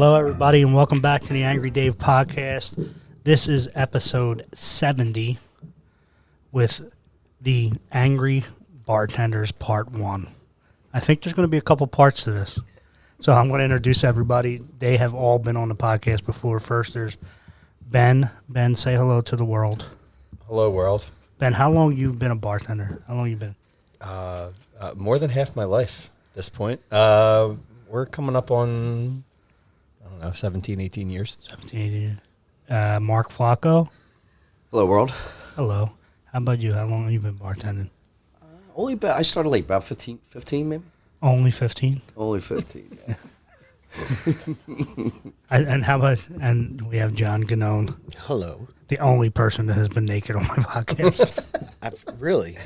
Hello, everybody, and welcome back to the Angry Dave podcast. This is episode 70 with the Angry Bartenders Part 1. I think there's going to be a couple parts to this. So I'm going to introduce everybody. They have all been on the podcast before. First, there's Ben. Ben, say hello to the world. Hello, world. Ben, how long you been a bartender? How long you been? More than half my life at this point. We're coming up on, 17, 18 years. 17, 18. Mark Flocco. Hello, world. Hello. How about you? How long have you been bartending? I started late, about 15 maybe? Only 15? Only 15, yeah. And we have John Gannone, Hello. the only person that has been naked on my podcast. Really?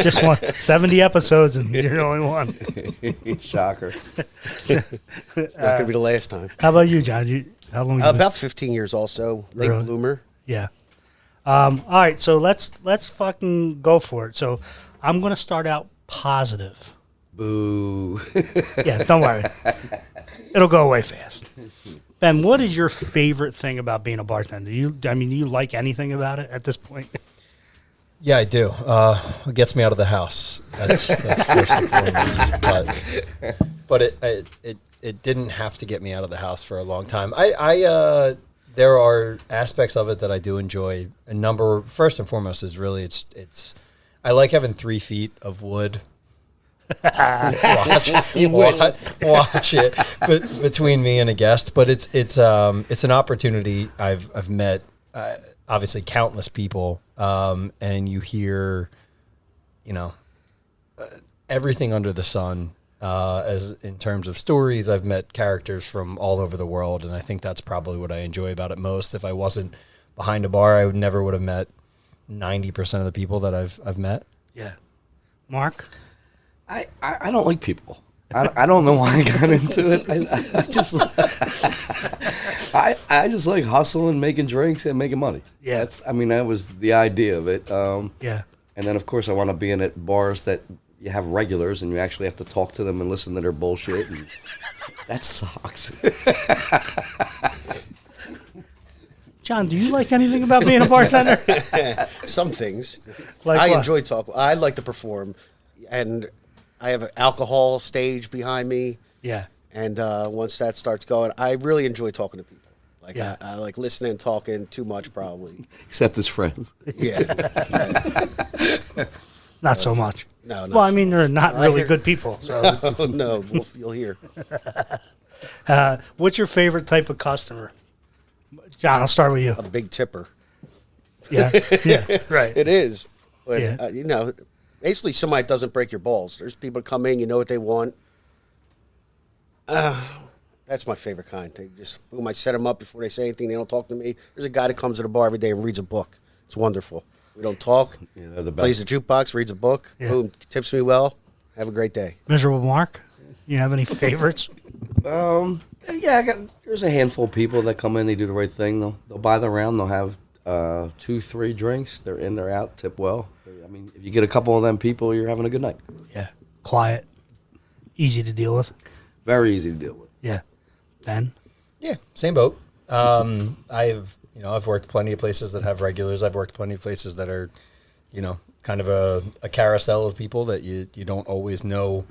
Just one. 70 episodes and you're the only one. Shocker. It's not going to be the last time. How about you, John? How long? You been? About 15 years also. Late Really? bloomer. Yeah. All right, so let's fucking go for it. So I'm going to start out positive. Boo. Yeah, don't worry. It'll go away fast. Ben, what is your favorite thing about being a bartender? You like anything about it at this point? Yeah, I do. It gets me out of the house. That's first and foremost. But it didn't have to get me out of the house for a long time. There are aspects of it that I do enjoy. First and foremost is really it's I like having 3 feet of wood. watch it between me and a guest, but it's an opportunity. I've met obviously countless people, and you hear everything under the sun as in terms of stories. I've met characters from all over the world, and I think that's probably what I enjoy about it most. If I wasn't behind a bar, I would have met 90% of the people that I've met. Yeah. Mark? I don't like people. I don't know why I got into it. I just like hustling, making drinks, and making money. Yeah. That was the idea of it. Yeah. And then, of course, I want to be in at bars that you have regulars and you actually have to talk to them and listen to their bullshit. And that sucks. John, do you like anything about being a bartender? Some things. Like I what? enjoy talking. I like to perform. And I have an alcohol stage behind me. Yeah. And once that starts going, I really enjoy talking to people. Like Yeah. I like listening and talking too much probably. Except as friends. Yeah. Not so much. No, Well, I mean, they're not really good people. So. no, you'll hear. What's your favorite type of customer? John, I'll start with you. A big tipper. Yeah. Yeah. Right. It is. But, Yeah. basically somebody that doesn't break your balls. There's people that come in, you know what they want. That's my favorite kind. They just, boom, I set them up before they say anything. They don't talk to me. There's a guy that comes to the bar every day and reads a book. It's wonderful. We don't talk. Yeah, they're the best. Plays the jukebox, reads a book. Yeah. Boom, tips me well. Have a great day. Miserable Mark? You have any favorites? There's a handful of people that come in, they do the right thing. They'll buy the round, they'll have 2, 3 drinks. They're in, they're out, tip well. I mean, if you get a couple of them people, you're having a good night. Yeah. Quiet. Easy to deal with. Very easy to deal with. Yeah. Ben? Yeah, same boat. I've worked plenty of places that have regulars. I've worked plenty of places that are, kind of a carousel of people that you don't always know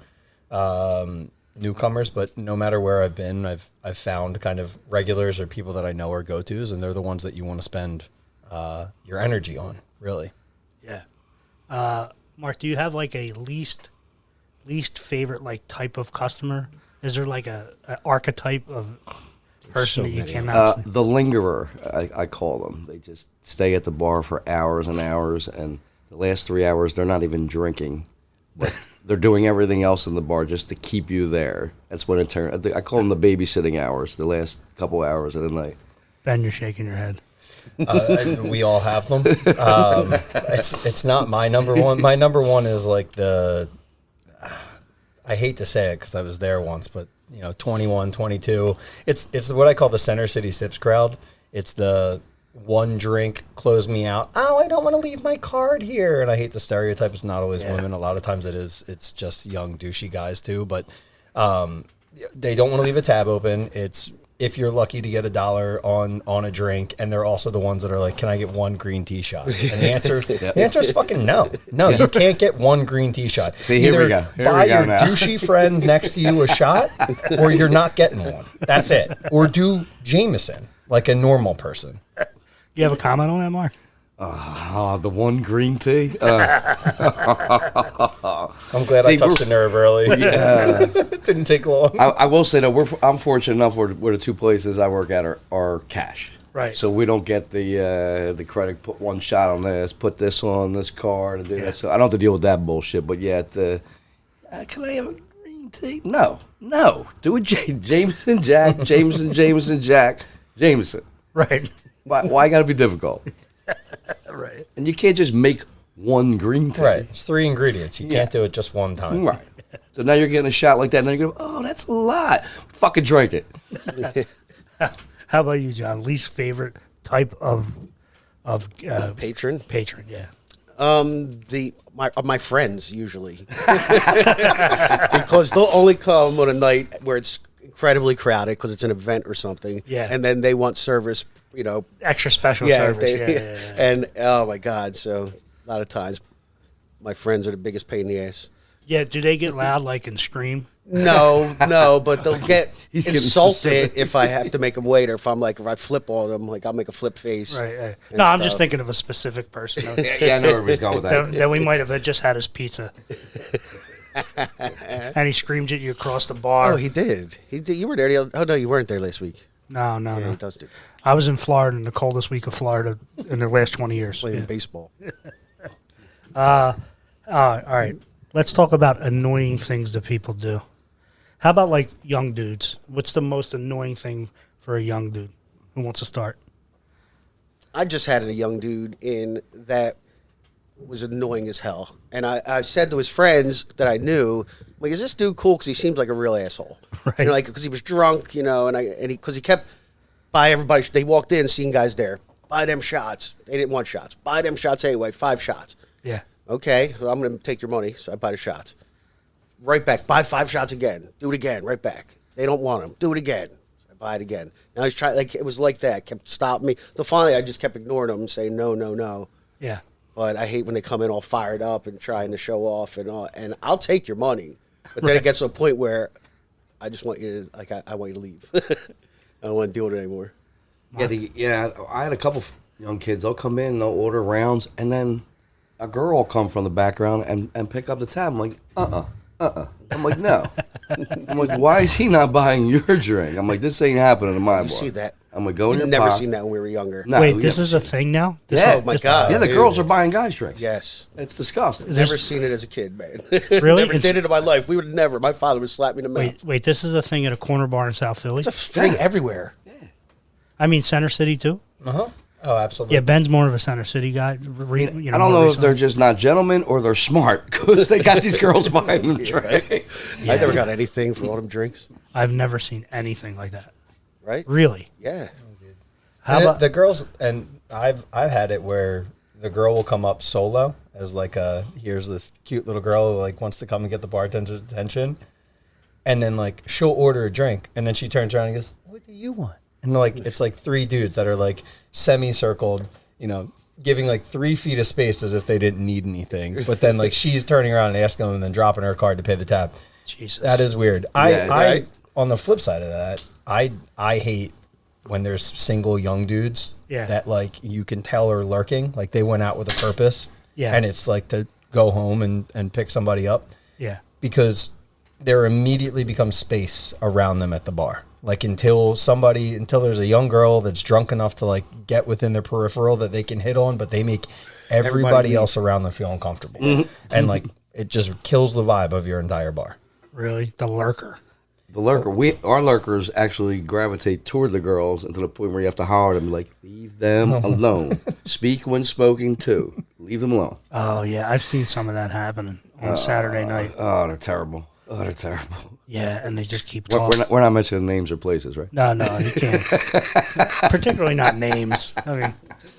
newcomers. But no matter where I've been, I've found kind of regulars or people that I know are go-tos, and they're the ones that you want to spend your energy on, really. Yeah. Mark, do you have like a least favorite like type of customer? Is there like a archetype of person that you cannot stand? The lingerer, I call them. They just stay at the bar for hours and hours, and the last 3 hours they're not even drinking, but they're doing everything else in the bar just to keep you there. That's when it turns. I call them the babysitting hours, the last couple hours of the night. Ben, you're shaking your head. We all have them. It's not my number one. My number one is like I hate to say it because I was there once, but 21, 22. It's what I call the Center City Sips crowd. It's the one drink, close me out. Oh, I don't want to leave my card here. And I hate the stereotype. It's not always women. A lot of times it's just young douchey guys too. But they don't want to leave a tab open. It's if you're lucky to get $1 on a drink, and they're also the ones that are like, "Can I get one green tea shot?" And the answer is fucking no. No, you can't get one green tea shot. See, here we go. Buy your douchey friend next to you a shot, or you're not getting one. That's it. Or do Jameson like a normal person. You have a comment on that, Mark? The one green tea. I'm glad I touched the nerve early. Yeah. It didn't take long. I will say that I'm fortunate enough where the two places I work at are cash. Right. So we don't get the credit. Put one shot on this. Put this on this card and do that. So I don't have to deal with that bullshit. But yet, can I have a green tea? No. Do it, Jameson Jack. Jameson Jack. Jameson. Right. Why got to be difficult? Right. And you can't just make one green tea. Right. It's 3 ingredients. You can't do it just one time. Right. So now you're getting a shot like that, and then you go, oh, that's a lot. Fucking drink it. How about you, John? Least favorite type of Patron? Patron, yeah. My friends usually, because they'll only come on a night where it's incredibly crowded because it's an event or something. Yeah. And then they want service, Extra special Yeah, service. Yeah. And oh my God, so a lot of times my friends are the biggest pain in the ass. Yeah, do they get loud like and scream? No, but they'll get He's getting insulted specific. if I have to make them wait, or if I flip on them, like I'll make a flip face. Right. No, I'm just thinking of a specific person Yeah, I know everybody's going with that. that we might have just had his pizza. And he screamed at you across the bar. Oh, he did. You were there. Oh no, you weren't there last week. No. Yeah, he does do. I was in Florida in the coldest week of Florida in the last 20 years. Playing baseball. All right. Let's talk about annoying things that people do. How about like young dudes? What's the most annoying thing for a young dude? Who wants to start? I just had a young dude in that was annoying as hell. And I said to his friends that I knew, like, is this dude cool? Because he seems like a real asshole. Right. Like, because he was drunk, because he kept, buy everybody, they walked in, seeing guys there, buy them shots. They didn't want shots. Buy them shots anyway, 5 shots. Yeah. Okay, well, I'm going to take your money, so I buy the shots. Right back, buy 5 shots again. Do it again, right back. They don't want them. Do it again. I buy it again. Now he's trying, it was like that. Kept stopping me. So finally, I just kept ignoring him and saying, no. Yeah. But I hate when they come in all fired up and trying to show off and all. And I'll take your money. But then it gets to a point where I just want you to, I want you to leave. I don't want to deal with it anymore. Yeah, I had a couple young kids. They'll come in, they'll order rounds, and then a girl will come from the background and pick up the tab. I'm like, I'm like, no. I'm like, why is he not buying your drink? I'm like, this ain't happening in my bar. You see that? I'm like, go in We've your never pocket. seen that when we were younger. No, Wait, we this never is a seen it. thing now? Yeah. Oh, my God. Yeah, the Dude. girls are buying guys drinks. Yes. It's disgusting. Never seen it as a kid, man. Really? Never did it in my life. We would never. My father would slap me in the mouth. Wait, this is a thing at a corner bar in South Philly? It's a thing everywhere. I mean, Center City, too? Uh-huh. Oh, absolutely. Yeah, Ben's more of a Center City guy. I don't know if they're just not gentlemen or they're smart because they got these girls buying them drinks. I never got anything for all them drinks. I've never seen anything like that. Right? Really? Yeah. How And about the girls? And I've had it where the girl will come up solo as like here's this cute little girl who like wants to come and get the bartender's attention, and then like she'll order a drink, and then she turns around and goes, "What do you want?" And like it's like 3 dudes that are like semicircled, giving like 3 feet of space as if they didn't need anything, but then like she's turning around and asking them and then dropping her card to pay the tab. Jesus? That is weird. Yeah, I on the flip side of that, I hate when there's single young dudes that like you can tell are lurking, like they went out with a purpose. Yeah. And it's like to go home and pick somebody up. Yeah. Because there immediately becomes space around them at the bar. Like until there's a young girl that's drunk enough to like get within their peripheral that they can hit on, but they make everybody else around them feel uncomfortable. Mm-hmm. And like it just kills the vibe of your entire bar. Really? The lurker. The lurker, our lurkers actually gravitate toward the girls until the point where you have to holler at them, like, leave them alone. Speak when spoken to. Leave them alone. Oh, yeah. I've seen some of that happening on Saturday night. Oh, they're terrible. Yeah, and they just keep We're talking. not mentioning names or places, right? No, you can't. Particularly not names. I mean,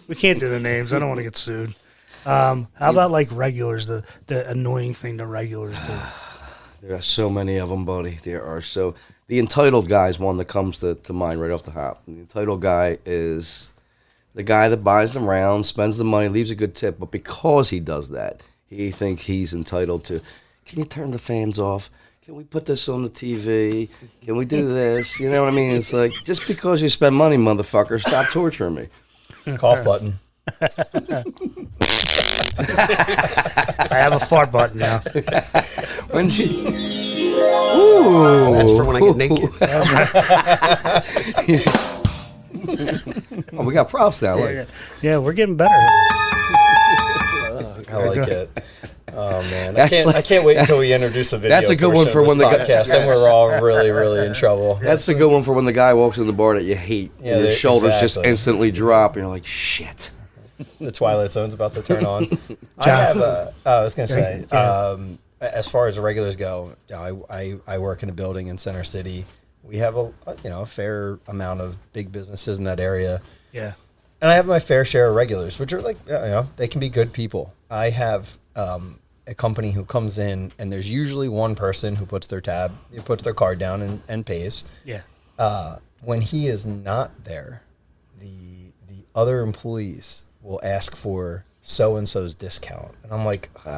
we can't do the names. I don't want to get sued. How about like regulars, the annoying thing the regulars do? There are so many of them, buddy. There are so... The entitled guy is one that comes to mind right off the hop. The entitled guy is the guy that buys them rounds, spends the money, leaves a good tip, but because he does that, he thinks he's entitled to, can you turn the fans off? Can we put this on the TV? Can we do this? You know what I mean? It's like, just because you spend money, motherfucker, stop torturing me. Cough button. I have a fart button now. When she... That's for when I get naked. Oh, we got props now. Like. Yeah, we're getting better. I like it. Oh man, I can't wait until we introduce a video. That's a good one for when the podcast, and we're all really in trouble. That's a good one for when the guy walks in the bar that you hate. Yeah, and your shoulders just exactly. instantly drop, and you're like, shit. The Twilight Zone's about to turn on. I was gonna say, as far as regulars go, I work in a building in Center City. We have a fair amount of big businesses in that area. Yeah. And I have my fair share of regulars, which are like, they can be good people. I have a company who comes in, and there's usually one person who puts their card down and pays. Yeah. When he is not there, the other employees will ask for so-and-so's discount. And I'm like, we're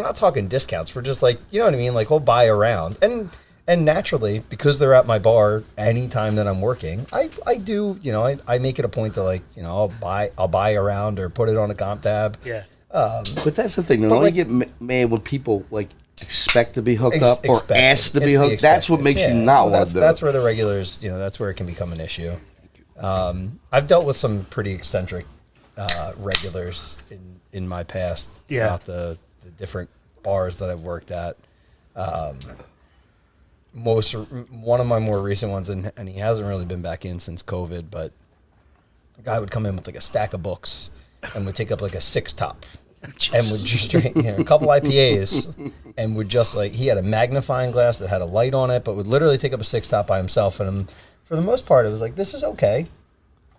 not talking discounts. We're just like, you know what I mean? Like, we'll buy around. And naturally, because they're at my bar anytime that I'm working, I do, I make it a point to, like, I'll buy around or put it on a comp tab. Yeah. But that's the thing. Don't you get mad when people, like, expect to be hooked up or ask to be hooked? That's what makes you not want to do it. That's where the regulars, that's where it can become an issue. I've dealt with some pretty eccentric regulars in my past about the different bars that I've worked at. One of my more recent ones, and he hasn't really been back in since COVID, but a guy would come in with like a stack of books and would take up like a 6-top and would just drink a couple IPAs and would just he had a magnifying glass that had a light on it, but would literally take up a 6-top by himself. And for the most part, it was like, this is okay.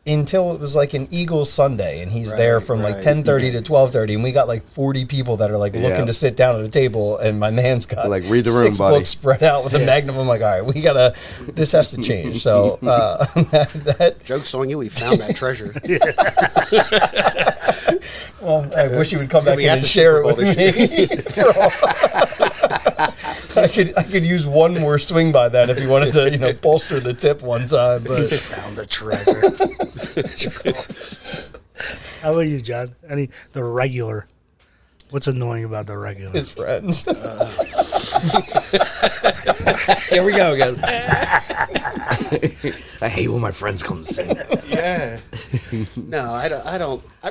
Until it was like an Eagles Sunday, and he's there from like 10:30 to 12:30, and we got like 40 people that are like looking to sit down at a table, and my man's got like, read the room, 6 buddy. books spread out with a magnum. I'm like, all right, this has to change. So that Joke's on you. We found that treasure. well, I wish he would come It's back gonna be in at and the share it Super with me. I could use one more swing by that if he wanted to, bolster the tip one time. But Found the treasure. How about you, John? The regular? What's annoying about the regular? his friends. Here we go again. I hate when my friends come to sing. Yeah. No, I don't. I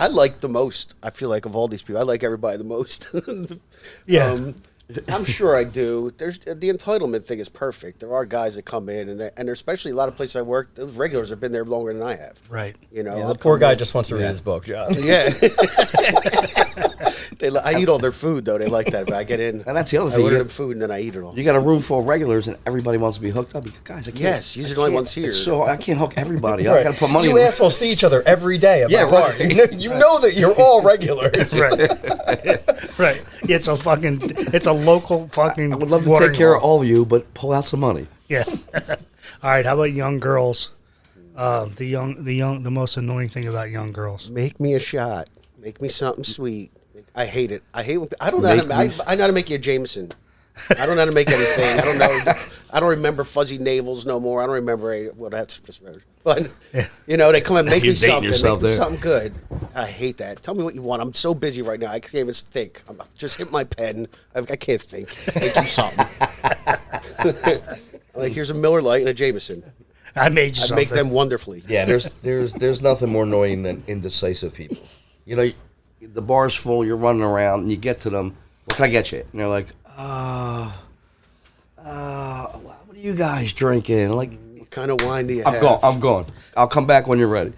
like the most. I feel like of all these people, I like everybody the most. Yeah. I'm sure I do. There's the entitlement thing is perfect. There are guys that come in, and there's especially a lot of places I work, those regulars have been there longer than I have. Right. The poor guy just wants to read his book, John. Yeah. I eat all their food though. They like that. But I get in, And that's the other I thing. order them food, and then I eat it all. You got a room full of regulars, and everybody wants to be hooked up. Guys, I can't. Yes, you're the only ones here. So I can't hook everybody. I got to put money. You in. assholes see each other every day at my bar. right. You know that you're all regulars. Right. Right. It's a local fucking. I would love to take care of all of you, but pull out some money. Yeah. All right. How about young girls? The most annoying thing about young girls. Make me a shot. Make me something sweet. I hate it. I hate when I don't know. I know how to make you a Jameson. I don't know how to make anything. I don't know. I don't remember fuzzy navels no more. I don't remember that's just but they come and make me You're dating something. yourself Make me there. something good. I hate that. Tell me what you want. I'm so busy right now. I can't even think. Just hit my pen. I can't think. Make you something. Like here's a Miller Lite and a Jameson. I made you I something. make them wonderfully. Yeah, there's nothing more annoying than indecisive people. The bar's full, you're running around, and you get to them. What can I get you? And they're like, what are you guys drinking? Like, What kind of wine do you have? I'm gone. I'll come back when you're ready.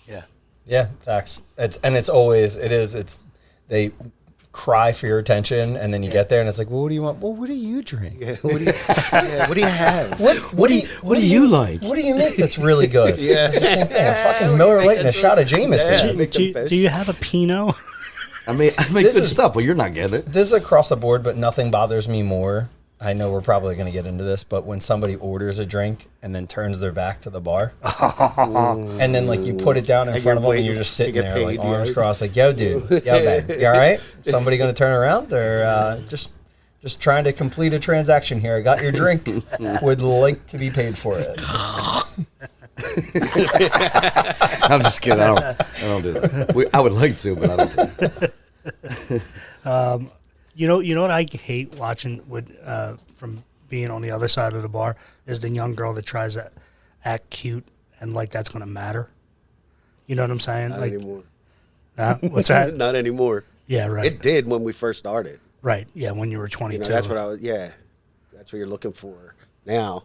Yeah. Yeah, facts. They cry for your attention, and then you get there, and it's like, well, what do you want? Well, what do you drink? Yeah, what do you have? What do you like? What do you make that's really good? Yeah. It's the same thing. A fucking Miller Lite and a shot of Jameson. Yeah. Make them best. Do you have a Pinot? I make good stuff, but you're not getting it. This is across the board, but nothing bothers me more. I know we're probably going to get into this, but when somebody orders a drink and then turns their back to the bar, and then like you put it down in front of them and you're just sitting there like arms crossed, like, yo, dude, yo, babe, you all right? Somebody going to turn around or just trying to complete a transaction here? I got your drink. Would like to be paid for it. I'm just kidding. I don't do that. I would like to, but I don't do that. You know what I hate watching from being on the other side of the bar is the young girl that tries to act cute and like that's going to matter. You know what I'm saying? Not like, anymore. What's that? Not anymore. Yeah, right. It did when we first started. Right. Yeah, when you were 22. That's what I was. Yeah, that's what you're looking for now.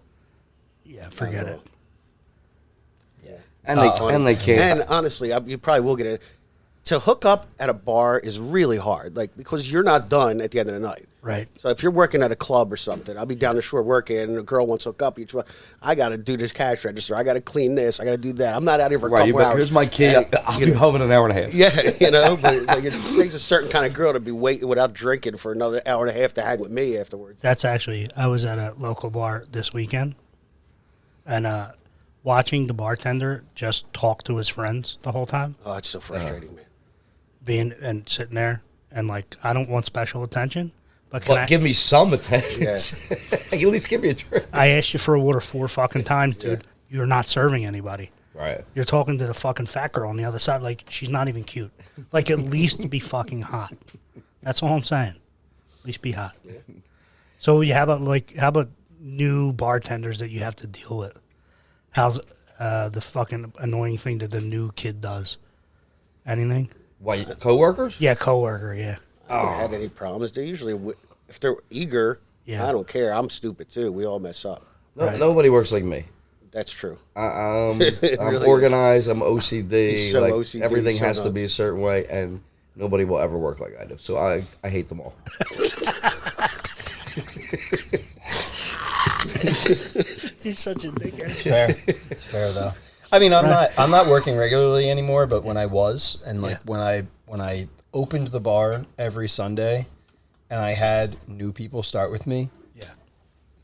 Yeah, forget it. Yeah, And they can't. And honestly, you probably will get it. To hook up at a bar is really hard, like because you're not done at the end of the night. Right. So if you're working at a club or something, I'll be down the shore working, and a girl wants to hook up. I got to do this cash register. I got to clean this. I got to do that. I'm not out here for a couple hours. Here's my key. I'll be home in an hour and a half. Yeah, but like, it takes a certain kind of girl to be waiting without drinking for another hour and a half to hang with me afterwards. That's actually, I was at a local bar this weekend, and watching the bartender just talk to his friends the whole time. Oh, it's so frustrating, man. Being and sitting there and like, I don't want special attention, but give me some attention. Yeah. At least give me a drink. I asked you for a water 4 fucking times, dude. You're not serving anybody. Right. You're talking to the fucking fat girl on the other side like she's not even cute. Like, at least be fucking hot. That's all I'm saying. At least be hot. Yeah. So how about new bartenders that you have to deal with? How's the fucking annoying thing that the new kid does? Anything? Why, coworkers? Yeah, coworker. Yeah. I haven't had any problems. They're usually, if they're eager, Yeah. I don't care. I'm stupid too. We all mess up. Nobody works like me. That's true. I'm really organized. I'm OCD. He's so like OCD, everything so has to nuts. be a certain way, and nobody will ever work like I do. So I hate them all. He's such a dickhead. It's fair. It's fair though. I mean, I'm not working regularly anymore, but when I was, and like when I opened the bar every Sunday, and I had new people start with me, Yeah.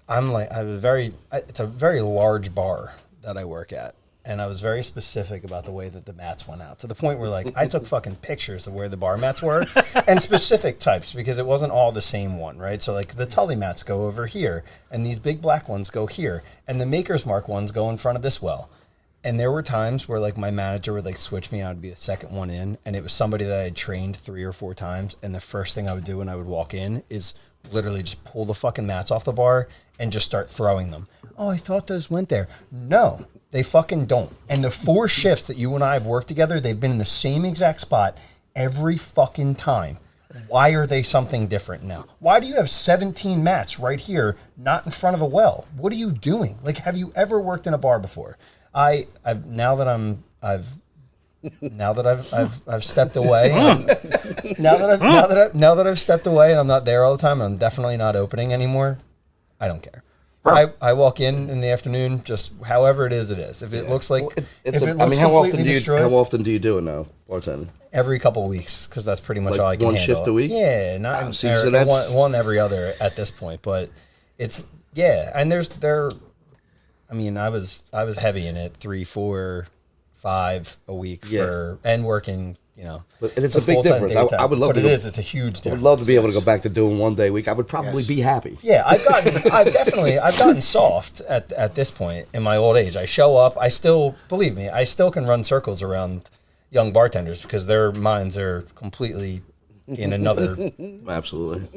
it's a very large bar that I work at, and I was very specific about the way that the mats went out, to the point where like I took fucking pictures of where the bar mats were and specific types, because it wasn't all the same one, right? So like the Tully mats go over here, and these big black ones go here, and the Maker's Mark ones go in front of this well. And there were times where like my manager would like switch me out to be the second one in, and it was somebody that I had trained 3 or 4 times, and the first thing I would do when I would walk in is literally just pull the fucking mats off the bar and just start throwing them. Oh, I thought those went there. No, they fucking don't. And the 4 shifts that you and I have worked together, they've been in the same exact spot every fucking time. Why are they something different now? Why do you have 17 mats right here, not in front of a well? What are you doing? Like, have you ever worked in a bar before? I've now that I've stepped away. Now that I've stepped away and I'm not there all the time, and I'm definitely not opening anymore, I don't care. I walk in the afternoon, just however it is, it is. If it looks like, how often do you do it now, bartending? Every couple of weeks, because that's pretty much Like all I can one handle. shift a week? Yeah, not So that's one every other at this point. But it's and I mean, I was heavy in it, 3, 4, 5 a week and working, But it's a big difference. I would love but to. It's a huge difference. I would love to be able to go back to doing one day a week. I would probably be happy. Yeah, I've gotten soft at this point in my old age. I show up. I still, believe me, I still can run circles around young bartenders because their minds are completely in another. Absolutely.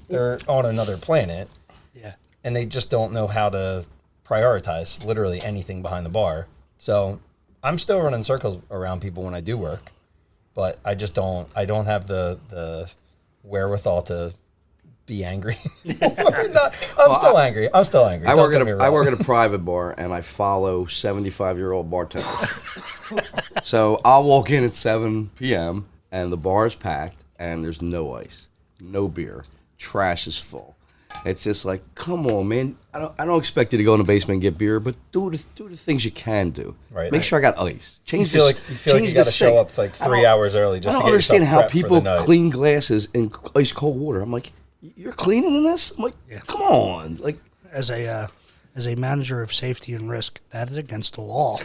They're on another planet. Yeah. And they just don't know how to prioritize literally anything behind the bar. So I'm still running circles around people when I do work, but I don't have the wherewithal to be angry. I'm still angry. I work at a private bar, and I follow 75-year-old bartenders. So I'll walk in at 7 p.m. and the bar is packed, and there's no ice, no beer, trash is full. It's just like, come on, man. I don't expect you to go in the basement and get beer, but do the things you can do. Right. Make sure I got ice. You feel like you got to show up like 3 hours early just I to don't get yourself understand how prepped for the people night. clean glasses in ice cold water. I'm like, you're cleaning in this? I'm like, come on. Like, As a manager of safety and risk, that is against the law.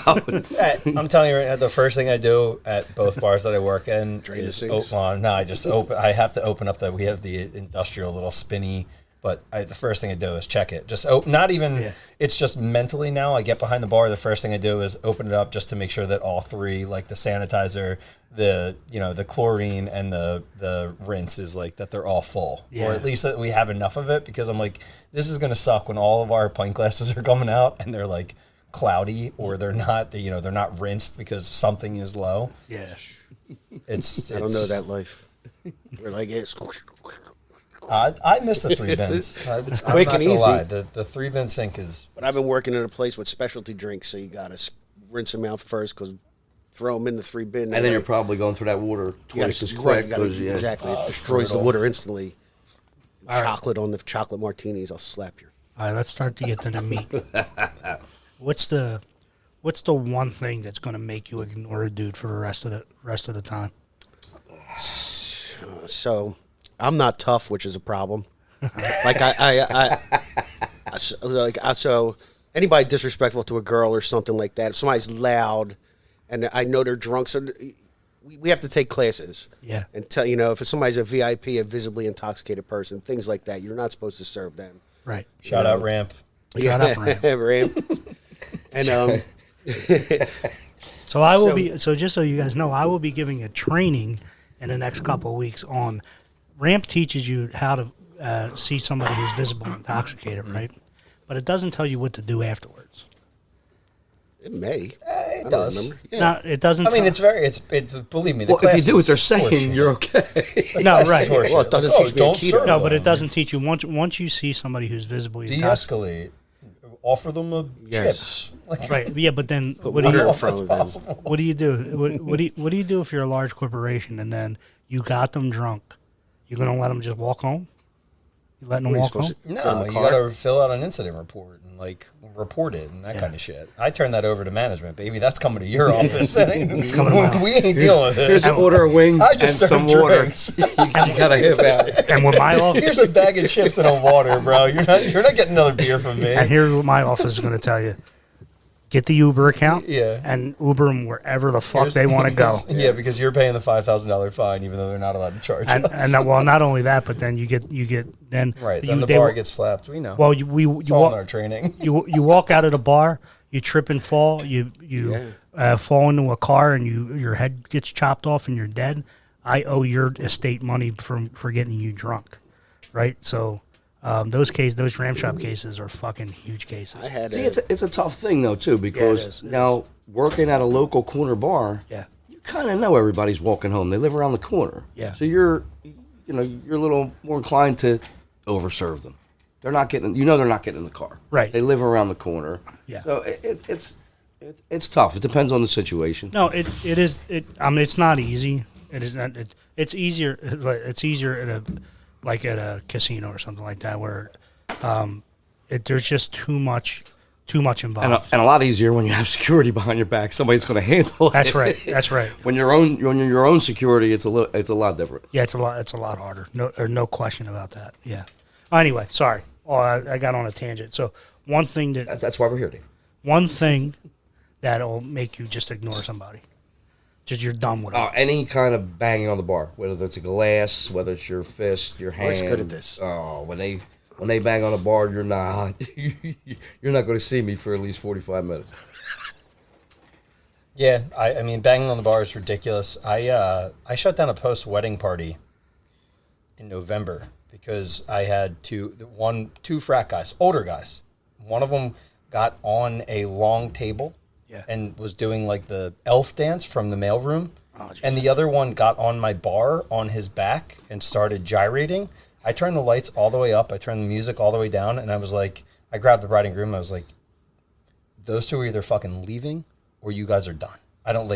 I'm telling you right now, the first thing I do at both bars that I work in Drain the is sinks? I have to open up we have the industrial little spinny, but the first thing I do is check it. Just not even, it's just mentally now. I get behind the bar. The first thing I do is open it up just to make sure that all three, like the sanitizer, the chlorine, and the rinse is like that they're all full, or at least that we have enough of it, because I'm like, this is gonna suck when all of our pint glasses are coming out and they're like cloudy, or they're not rinsed because something is low. Yeah. It's I don't know that life. We're like, it's I miss the 3 bins. It's quick and easy. The 3 bin sink is. But I've been working at a place with specialty drinks, so you got to rinse them out first, because throw them in the 3 bin. and then you're probably going through that water twice as quick. Exactly. It destroys the water instantly. Chocolate on the chocolate martinis, I'll slap you. All right, let's start to get to the meat. What's the one thing that's going to make you ignore a dude for the rest of the time? So I'm not tough, which is a problem. So anybody disrespectful to a girl or something like that, if somebody's loud and I know they're drunk, so we have to take classes. Yeah. And tell if somebody's a VIP, a visibly intoxicated person, things like that, you're not supposed to serve them. Right. Shout out Ramp. Shout out Ramp. Ramp. And So I will be. So just so you guys know, I will be giving a training in the next couple of weeks on Ramp. Teaches you how to see somebody who's visibly intoxicated, right? But it doesn't tell you what to do afterwards. it may. It does. Remember. Yeah. No, it doesn't. I mean, tell- it's believe me. The Well, if you class do what is they're saying, horseshit. you're okay. no, Class is right. horseshit. Well, it doesn't Like, teach me don't Aikido. serve No, but them. it doesn't teach you once you see somebody who's visibly intoxicated. De-escalate. Offer them a Yes. chips. Like, Right. Yeah, but then what do water you in front of them. possible. what do you do? What do you do if you're a large corporation and then you got them drunk? You're gonna let them just walk home? You letting them What are you walk home? supposed to- No, Put 'em in a you car? got to fill out an incident report and report it and that kind of shit. I turn that over to management, baby. That's coming to your office. It's coming to my we ain't dealing with Here's it. an order of wings I and just serve some water. drinks. You gotta hit that. And with my office, Here's a bag of chips and a water, bro. You're not getting another beer from me. and here's what my office is going to tell you: get the Uber account, Yeah. and Uber them wherever the fuck Here's- they want to go. Yeah, because you're paying the $5,000 fine, even though they're not allowed to charge And us. well, not only that, but then you get then Right, you, then the they- bar gets slapped. We know. well it's all in our training. you walk out of the bar, you trip and fall, you fall into a car, and your head gets chopped off and you're dead. I owe your estate money for getting you drunk, right? So those Ram Shop cases are fucking huge cases. I had See, a, it's a tough thing though too, because is. now working at a local corner bar, Yeah. you kind of know everybody's walking home. They live around the corner, Yeah. So you're a little more inclined to overserve them. They're not getting, they're not getting in the car, Right. They live around the corner, Yeah. So it's tough. It depends on the situation. No, it is. I mean, it's not easy. It is not. It's easier. It's easier at a casino or something like that, where there's just too much involved. And a lot easier when you have security behind your back. Somebody's going to handle it. That's right. That's right. When you're your own security, it's a lot different. Yeah, it's a lot harder. No question about that. Yeah. Anyway, sorry. Oh, I got on a tangent. So one thing That's why we're here, Dave. one thing that'll make you just ignore somebody, just you're done with it. Any kind of banging on the bar, whether it's a glass, whether it's your fist, your hand. Roy's good at this. Oh, when they bang on the bar, you're not going to see me for at least 45 minutes. Yeah, I mean, banging on the bar is ridiculous. I shut down a post-wedding party in November because I had two frat guys, older guys. One of them got on a long table and was doing like the elf dance from the mailroom. And the other one got on my bar on his back and started gyrating. I turned the lights all the way up. I turned the music all the way down. And I was like, I grabbed the bride and groom. I was like, those two are either fucking leaving or you guys are done. I don't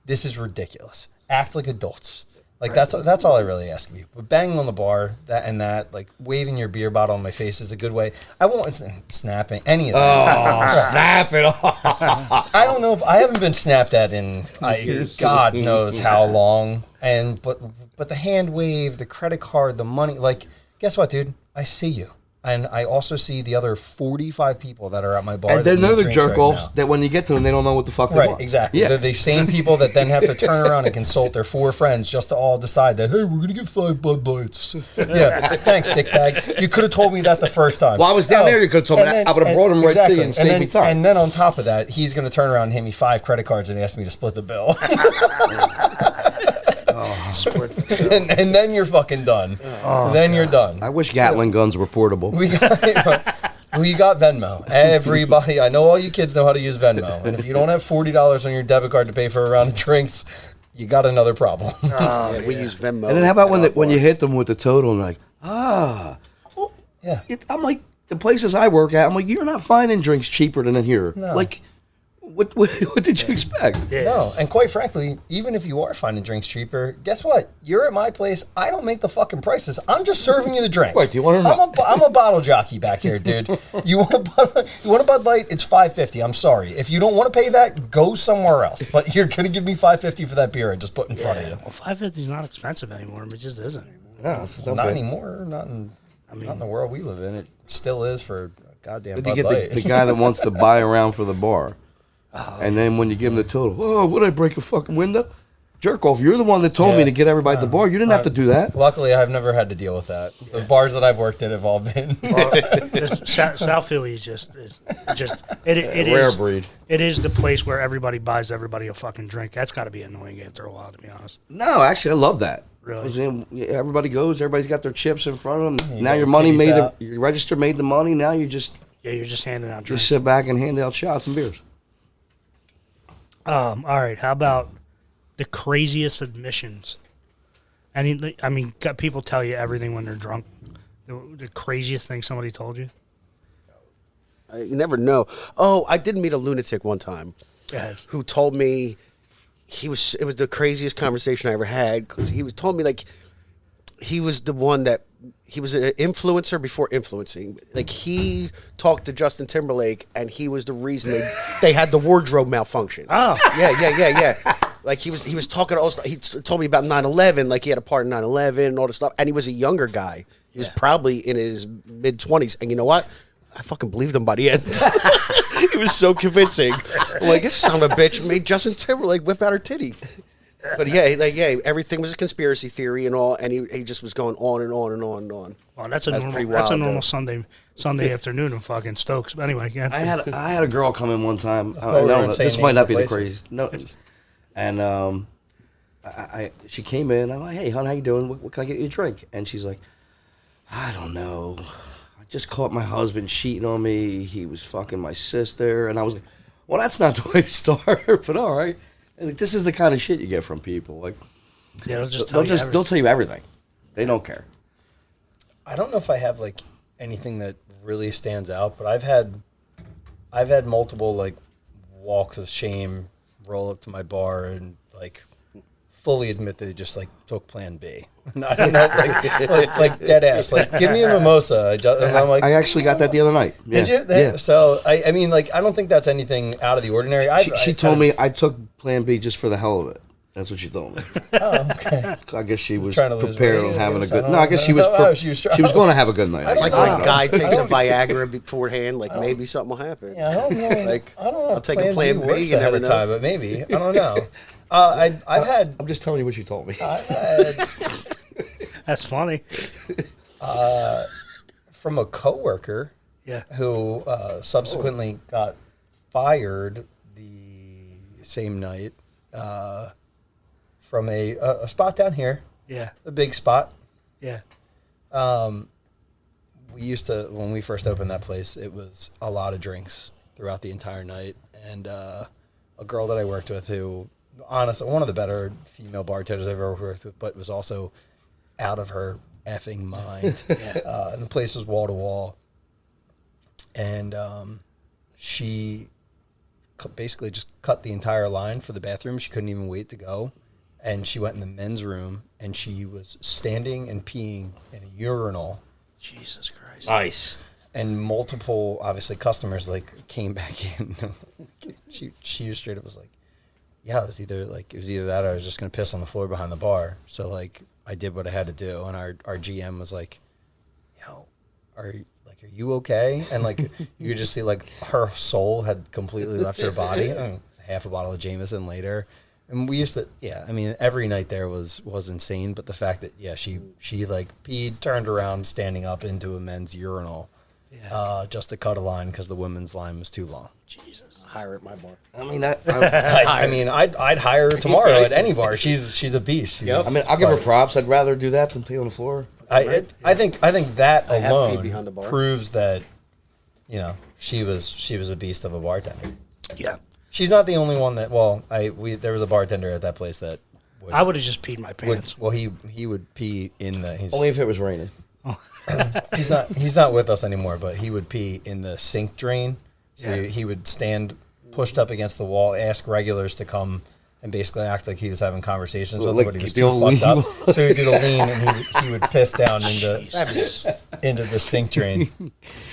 this is ridiculous. Act like adults. Like that's all I really ask of you. But banging on the bar, that like waving your beer bottle in my face is a good way. I won't snapping any of that. Oh, snap it off. I don't know if I haven't been snapped at in God knows how long. And but the hand wave, the credit card, the money. Like, guess what, dude? I see you. And I also see the other 45 people that are at my bar. And then they're the jerk right offs now. that when you get to them, they don't know what the fuck they Right, want. exactly. Yeah. They're the same people that then have to turn around and consult their 4 friends just to all decide that, hey, we're going to get 5 Bud Lights. Yeah, thanks, dickbag. You could have told me that the first time. Well, I was down there. You could have told me that. I would have brought him right to you and saved me time. And then on top of that, he's going to turn around and hand me 5 credit cards and ask me to split the bill. and then you're fucking done. You're done. I wish Gatling guns were portable. We got Venmo. Everybody, I know all you kids know how to use Venmo. And if you don't have $40 on your debit card to pay for a round of drinks, you got another problem. We use Venmo. And then how about when you hit them with the total and like, well, Yeah. I'm like, the places I work at, I'm like, you're not finding drinks cheaper than in here. No. Like, what did you expect? Yeah. No, and quite frankly, even if you are finding drinks cheaper, guess what? You're at my place. I don't make the fucking prices. I'm just serving you the drink. Wait, do you want to know? I'm a bottle jockey back here, dude. You want a Bud Light? It's $5.50. I'm sorry. If you don't want to pay that, go somewhere else. But you're gonna give me $5.50 for that beer I just put in front of you. Well, $5.50 is not expensive anymore. It just isn't anymore. No, it's Not anymore. Not in the world we live in. It still is for a goddamn But you Bud get Light. the guy that wants to buy around for the bar. And then when you give him the total, oh, would I break a fucking window? Jerk off, you're the one that told me to get everybody at the bar. You didn't have to do that. Luckily, I've never had to deal with that. The bars that I've worked at have all been. South Philly is just it Rare is breed. It is the place where everybody buys everybody a fucking drink. That's got to be annoying after a while, to be honest. No, actually, I love that. Really? 'Cause then everybody goes, everybody's got their chips in front of them. You Now got your your money kitties made out. your register made the money. Now you just You're just handing out drinks. sit back and hand out shots and beers. All right. How about the craziest admissions? Got people tell you everything when they're drunk. The craziest thing somebody told you. You never know. Oh, I did meet a lunatic one time Go ahead. who told me it was the craziest conversation I ever had, because told me like he was the one that he was an influencer before influencing. Like, he talked to Justin Timberlake, and he was the reason they had the wardrobe malfunction. Oh. Yeah. Like, he was talking all. He told me about 9/11. Like, he had a part in 9/11 and all this stuff. And he was a younger guy. He was probably in his mid-20s. And you know what? I fucking believed him by the end. He was so convincing. I'm like, this son of a bitch made Justin Timberlake whip out her titty. But everything was a conspiracy theory and all, and he just was going on and on and on and on. Well, that's a pretty normal wild, Sunday afternoon in fucking Stokes. But anyway, yeah. I had a girl come in one time. thought we were No, saying this might not be names the of craziest. No, and she came in. I'm like, hey, hon, how you doing? What can I get you a drink? And she's like, I don't know. I just caught my husband cheating on me. He was fucking my sister. And I was like, well, that's not the way to start, but all right. And like, this is the kind of shit you get from people. Like, Yeah, they'll tell you everything. They don't care. I don't know if I have like anything that really stands out, but I've had multiple like walks of shame roll up to my bar and like fully admit they just like took Plan B. I don't know, like dead ass. Like, give me a mimosa. And I'm like, I actually got that the other night. did you? Yeah. So I mean, like, I don't think that's anything out of the ordinary. She told me I took Plan B just for the hell of it. That's what she told me. Oh, okay. I guess she was Trying to lose prepared weight, on having a I good. don't No, I know. guess she was. Oh, she was going to have a good night. It's like don't when know. a guy takes a Viagra beforehand, like maybe something will happen. Yeah, I don't know. Like, I don't know. I'll if take a Plan B, works you ahead never of know. time, but maybe. I don't know. I've had I'm just telling you what you told me. That's funny. from a coworker Yeah. who subsequently got fired the same night from a spot down here, Yeah. a big spot. Yeah. We used to, when we first opened that place, it was a lot of drinks throughout the entire night. And a girl that I worked with who, honestly, one of the better female bartenders I've ever worked with, but was also out of her effing mind. And the place was wall to wall. And she basically just cut the entire line for the bathroom. She couldn't even wait to go. and she went in the men's room, and she was standing and peeing in a urinal. Jesus Christ. Nice. And multiple, obviously, customers like came back in. she straight up was like, "Yeah, it was either that, or I was just gonna piss on the floor behind the bar." So like, I did what I had to do, and our GM was like, "Yo, are you okay?" And like, you could just see like her soul had completely left her body. Half a bottle of Jameson later, and we used to, I mean, every night there was insane. But the fact that she like peed, turned around, standing up into a men's urinal. Just to cut a line because the women's line was too long. Jesus. Hire at my bar. I mean, I'd hire her tomorrow at any bar. She's a beast. I mean, I'll give her props. I'd rather do that than pee on the floor. I think that I have peed behind alone the bar. proves that, she was a beast of a bartender. Yeah. She's not the only one that. Well, there was a bartender at that place that. I would have just peed my pants. He would pee in the. Only if it was raining. He's not with us anymore, but he would pee in the sink drain. So he would stand pushed up against the wall, ask regulars to come, and basically act like he was having conversations with them, but he was too fucked up. So he'd do the lean, and he would piss down into the sink drain.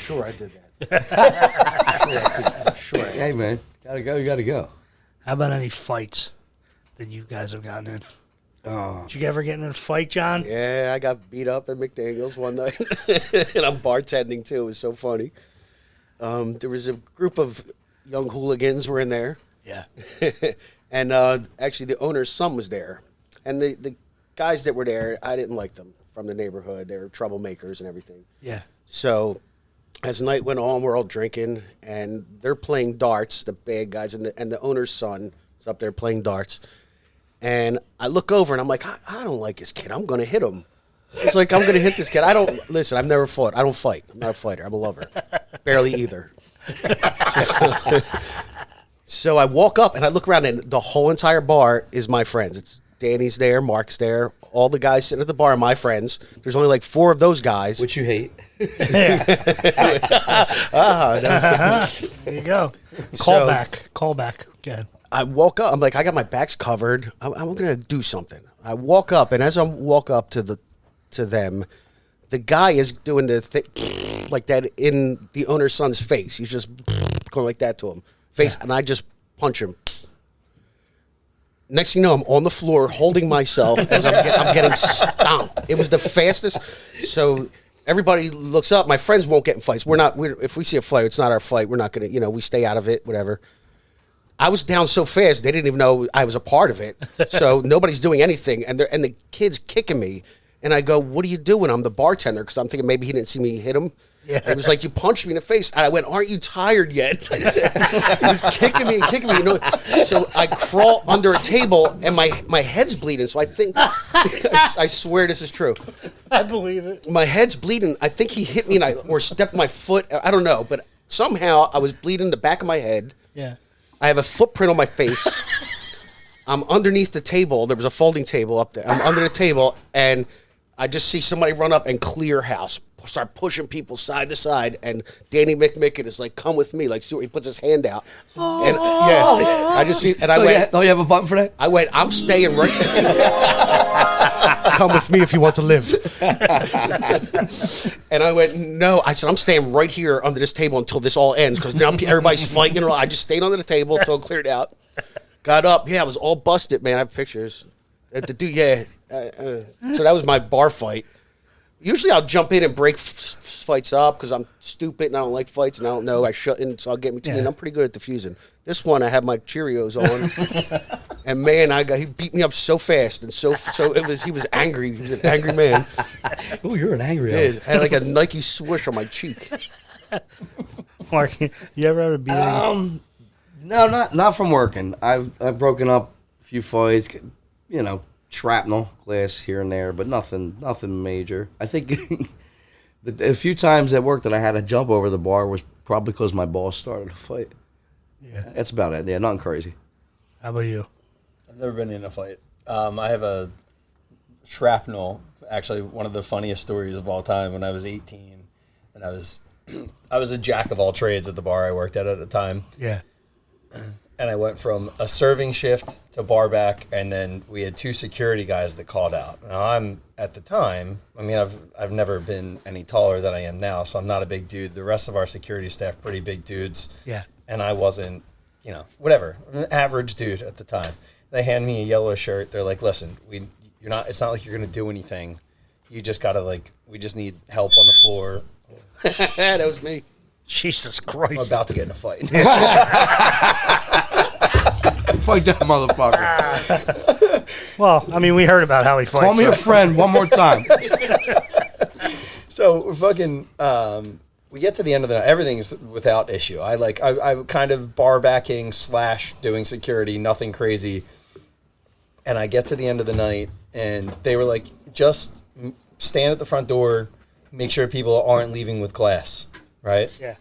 Sure, I did that. Sure. Hey, man. Gotta go. You gotta go. How about any fights that you guys have gotten in? Oh. Did you ever get in a fight, John? Yeah, I got beat up at McDaniel's one night, and I'm bartending too. It was so funny. There was a group of young hooligans were in there. Yeah. And actually, the owner's son was there. And the guys that were there, I didn't like them from the neighborhood. They were troublemakers and everything. Yeah. So as the night went on, we're all drinking, and they're playing darts, the bad guys, and the owner's son is up there playing darts. And I look over, and I'm like, I don't like this kid. I'm going to hit him. It's like, I'm going to hit this kid. Listen, I've never fought. I don't fight. I'm not a fighter. I'm a lover. Barely either. So I walk up, and I look around, and the whole entire bar is my friends. It's Danny's there, Mark's there. All the guys sitting at the bar are my friends. There's only like 4 of those guys. Which you hate. There you go. Call back. Good. I walk up. I'm like, I got my back's covered. I'm going to do something. I walk up, and as I walk up to them, the guy is doing the thing like that in the owner's son's face. He's just going like that to him. And I just punch him. Next thing you know, I'm on the floor holding myself as I'm getting stomped. It was the fastest. So everybody looks up. My friends won't get in fights. If we see a fight, it's not our fight. We're not going to, we stay out of it, whatever. I was down so fast, they didn't even know I was a part of it. So nobody's doing anything. And the kid's kicking me. And I go, what are you doing? I'm the bartender. Because I'm thinking maybe he didn't see me hit him. Yeah. It was like, you punched me in the face. And I went, aren't you tired yet? I said, he was kicking me. So I crawl under a table, and my head's bleeding. So I think, I swear this is true. I believe it. My head's bleeding. I think he hit me or stepped my foot. I don't know. But somehow I was bleeding the back of my head. Yeah. I have a footprint on my face. I'm underneath the table. There was a folding table up there. I'm under the table, and I just see somebody run up and clear house, start pushing people side to side, and Danny McMicken is like, "Come with me!" Like, he puts his hand out, and I just see, and I went, "Don't you have a button for that?" I went, "I'm staying right there. Come with me if you want to live." And I went, "No," I said, "I'm staying right here under this table until this all ends because now everybody's fighting." I just stayed under the table until it cleared out. Got up, I was all busted, man. I have pictures. The dude, so that was my bar fight. Usually I'll jump in and break fights up because I'm stupid and I don't like fights and I don't know. I shouldn't, so I'll get me to and I'm pretty good at diffusing. This one I had my Cheerios on, and man, he beat me up so fast and so he was angry. He was an angry man. Oh, you're an angry man. I had like a Nike swoosh on my cheek. Mark, you ever have a beating? No, not from working. I've broken up a few fights. Shrapnel, glass here and there, but nothing major. I think a few times at work that I had to jump over the bar was probably because my boss started a fight. Yeah. That's about it. Yeah, nothing crazy. How about you? I've never been in a fight. I have a shrapnel, actually one of the funniest stories of all time. When I was 18, and I was a jack of all trades at the bar I worked at the time. Yeah. and I went from a serving shift to bar back, and then we had 2 security guys that called out. Now I'm at the time, I mean, I've never been any taller than I am now, so I'm not a big dude. The rest of our security staff pretty big dudes. Yeah. And I wasn't, you know, whatever, an average dude at the time. They hand me a yellow shirt. They're like, "Listen, you're not. It's not like you're gonna do anything. You just gotta like. We just need help on the floor." That was me. Jesus I'm Christ. about to get in a fight. Fight that motherfucker. Well, I mean, we heard about how he fights. Call me a friend one more time. So we're fucking. We get to the end of the night. Everything's without issue. I kind of bar backing / doing security. Nothing crazy. And I get to the end of the night, and they were like, "Just stand at the front door, make sure people aren't leaving with glass." Right? Yeah.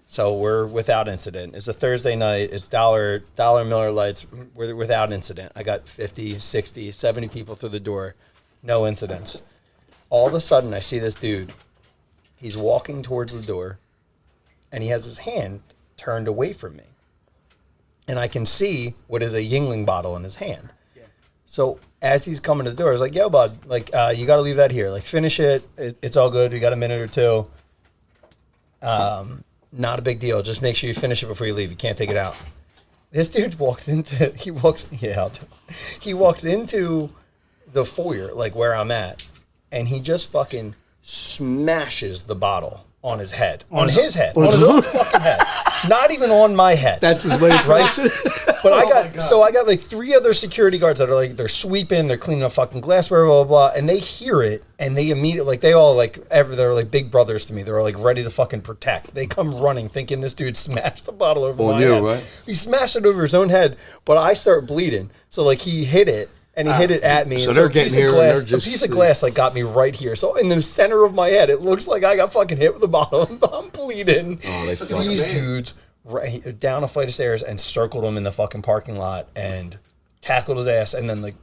So we're without incident. It's a Thursday night. It's dollar Miller Lights. We're without incident. I got 50, 60, 70 people through the door. No incidents. All of a sudden, I see this dude. He's walking towards the door, and he has his hand turned away from me. And I can see what is a Yingling bottle in his hand. Yeah. So as he's coming to the door, I was like, "Yo, bud, like, you got to leave that here. Like, finish it. It's all good. We got a minute or two. Not a big deal. Just make sure you finish it before you leave. You can't take it out." This dude walks into the foyer, like where I'm at, and he just fucking smashes the bottle on his head. On his head. On his own fucking head. Not even on my head. That's his way of right? But I got like 3 other security guards that are like, they're sweeping, they're cleaning up fucking glassware, blah, blah, blah, and they hear it, and they immediately, like, they all, like, they're like big brothers to me. They're like ready to fucking protect. They come running thinking this dude smashed the bottle over my head. Right? He smashed it over his own head, but I start bleeding. So, like, he hit it, and he hit it at me. So and they're getting here, and they're just... A piece of glass, like, got me right here. So in the center of my head, it looks like I got fucking hit with a bottle, and I'm bleeding. Oh, These dudes... Right down a flight of stairs and circled him in the fucking parking lot and tackled his ass. And then, like,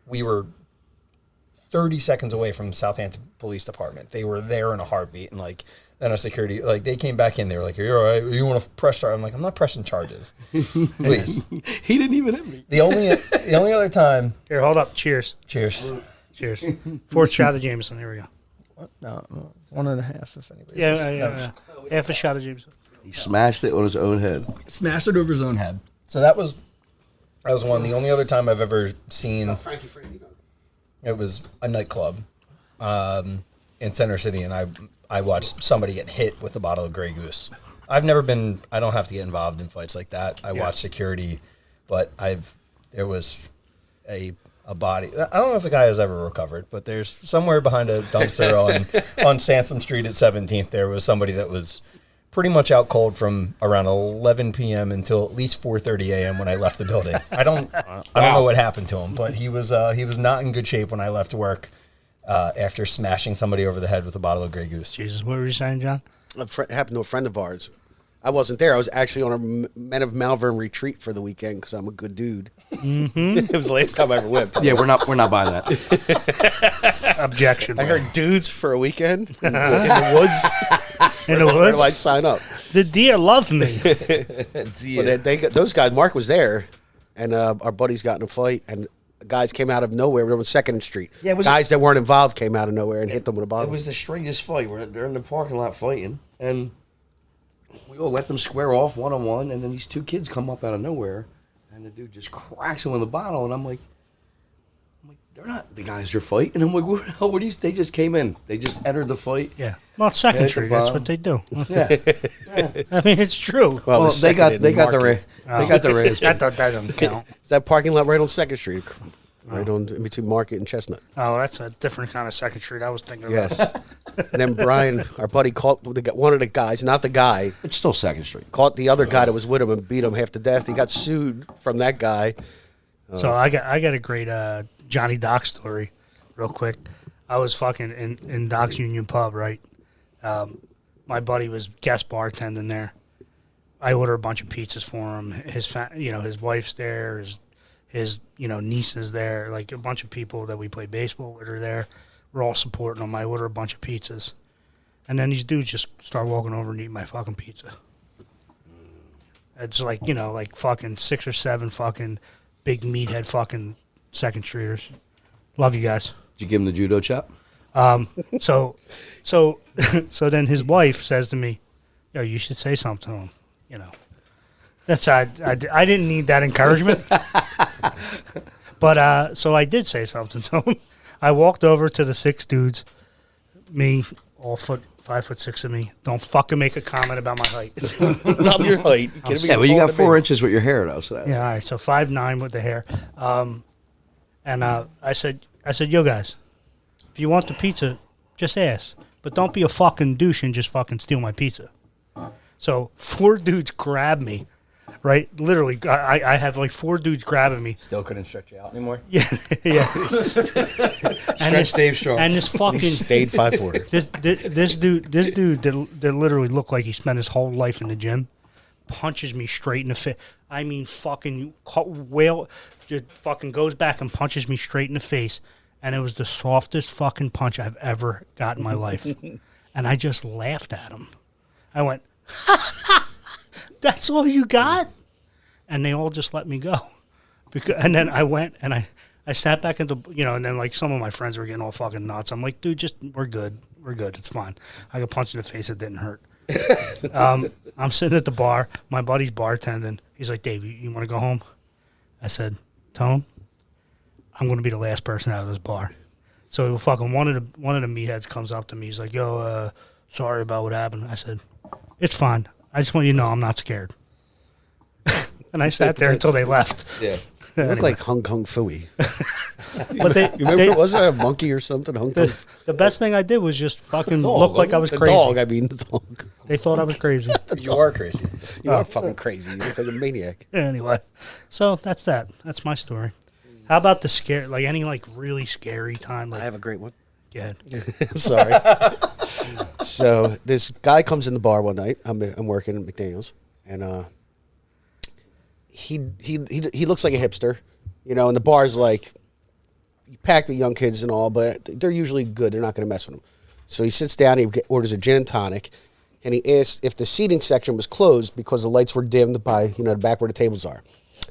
we were 30 seconds away from Southampton Police Department. They were there in a heartbeat. And, like, then our security, like, they came back in. They were like, "Are you all right? You want to press charge?" I'm like, "I'm not pressing charges. Please." He didn't even hit me. The only other time. Here, hold up. Cheers. Cheers. Cheers. 4th shot of Jameson. Here we go. What? No, 1.5 if anybody. Yeah. Half a shot of Jameson. He smashed it on his own head. Smashed it over his own head. So that was one. The only other time I've ever seen. It was a nightclub in Center City, and I watched somebody get hit with a bottle of Grey Goose. I've never been. I don't have to get involved in fights like that. I watch security, but there was a body. I don't know if the guy has ever recovered, but there's somewhere behind a dumpster on Sansom Street at 17th. There was somebody that was pretty much out cold from around 11 p.m. until at least 4:30 a.m. when I left the building. I don't know what happened to him, but he was not in good shape when I left work after smashing somebody over the head with a bottle of Grey Goose. Jesus, what were you saying, John? It happened to a friend of ours. I wasn't there. I was actually on a Men of Malvern retreat for the weekend because I'm a good dude. Mm-hmm. It was the last time I ever went. Yeah, we're not buying that. Objection. I heard dudes for a weekend in the woods. In the woods? I sign up. The deer love me. But those guys, Mark was there, and our buddies got in a fight, and guys came out of nowhere. They were on 2nd Street. Yeah, guys that weren't involved came out of nowhere and hit them with a bottle. It was the strangest fight. They're in the parking lot fighting, and we all let them square off one-on-one, and then these 2 kids come up out of nowhere, and the dude just cracks him with a bottle, and I'm like, they're not the guys you're fighting. And I'm like, what the hell were these? They just came in. They just entered the fight. Yeah. Well, it's secondary. That's what they do. Yeah. I mean, it's true. Well, they got the raise. That doesn't count. Is that parking lot right on 2nd Street? Right on in between Market and Chestnut. Oh, that's a different kind of 2nd Street I was thinking about. Yes. And then Brian, our buddy, caught one of the guys, not the guy. It's still 2nd Street. Caught the other guy that was with him and beat him half to death. He got sued from that guy. So I got a great Johnny Doc story, real quick. I was fucking in Doc's Union Pub, right? My buddy was guest bartending there. I ordered a bunch of pizzas for him. His wife's there. His nieces there. Like a bunch of people that we play baseball with are there. We're all supporting him. I order a bunch of pizzas, and then these dudes just start walking over and eating my fucking pizza. It's like, you know, like fucking 6 or 7 fucking big meathead fucking second streeters. Love you guys. Did you give him the judo chop? So so then his wife says to me, "Yo, you should say something to him." You know, that's I didn't need that encouragement, but so I did say something to him. I walked over to the 6 dudes, me, all 5'6" of me. Don't fucking make a comment about my height. Not your height. You kidding me? Yeah, You're but you taller got than 4 me. inches with your hair, though. So Yeah, all right. So 5'9" with the hair. And I said, yo guys, if you want the pizza, just ask. But don't be a fucking douche and just fucking steal my pizza. So 4 dudes grab me, right? Literally, I have like 4 dudes grabbing me. Still couldn't stretch you out anymore. Yeah, yeah. Stretch Dave Strong. And this He fucking stayed 5'4". this dude that literally looked like he spent his whole life in the gym, punches me straight in the face. I mean, fucking whale, just fucking goes back and punches me straight in the face, and it was the softest fucking punch I've ever got in my life. And I just laughed at him. I went, "That's all you got?" And they all just let me go. And then I went and I sat back at the, you know, and then like some of my friends were getting all fucking nuts. I'm like, dude, we're good, it's fine. I got punched in the face, it didn't hurt. I'm sitting at the bar. My buddy's bartending. He's like, "Dave, you want to go home?" I said, "Tone, I'm going to be the last person out of this bar." So fucking one of the meatheads comes up to me. He's like, "Yo, sorry about what happened." I said, "It's fine. I just want you to know I'm not scared." And I sat there until they left. Yeah. You look like Hung Kong Phooey. But they, You remember, wasn't it a monkey or something? Hung Kong. the best thing I did was just fucking Dog, look like I was the crazy. dog, I mean, the dog. They thought I was crazy. You are crazy. You are fucking crazy. You look like a maniac. Anyway, so that's that. That's my story. How about the scare? Like any like really scary time? Like, I have a great one. yeah. I'm sorry. So this guy comes in the bar one night. I'm working at McDaniel's, and he looks like a hipster, you know. And the bar's like packed with young kids and all, but they're usually good. They're not going to mess with him. So he sits down. He orders a gin and tonic, and he asks if the seating section was closed because the lights were dimmed by, you know, the back where the tables are.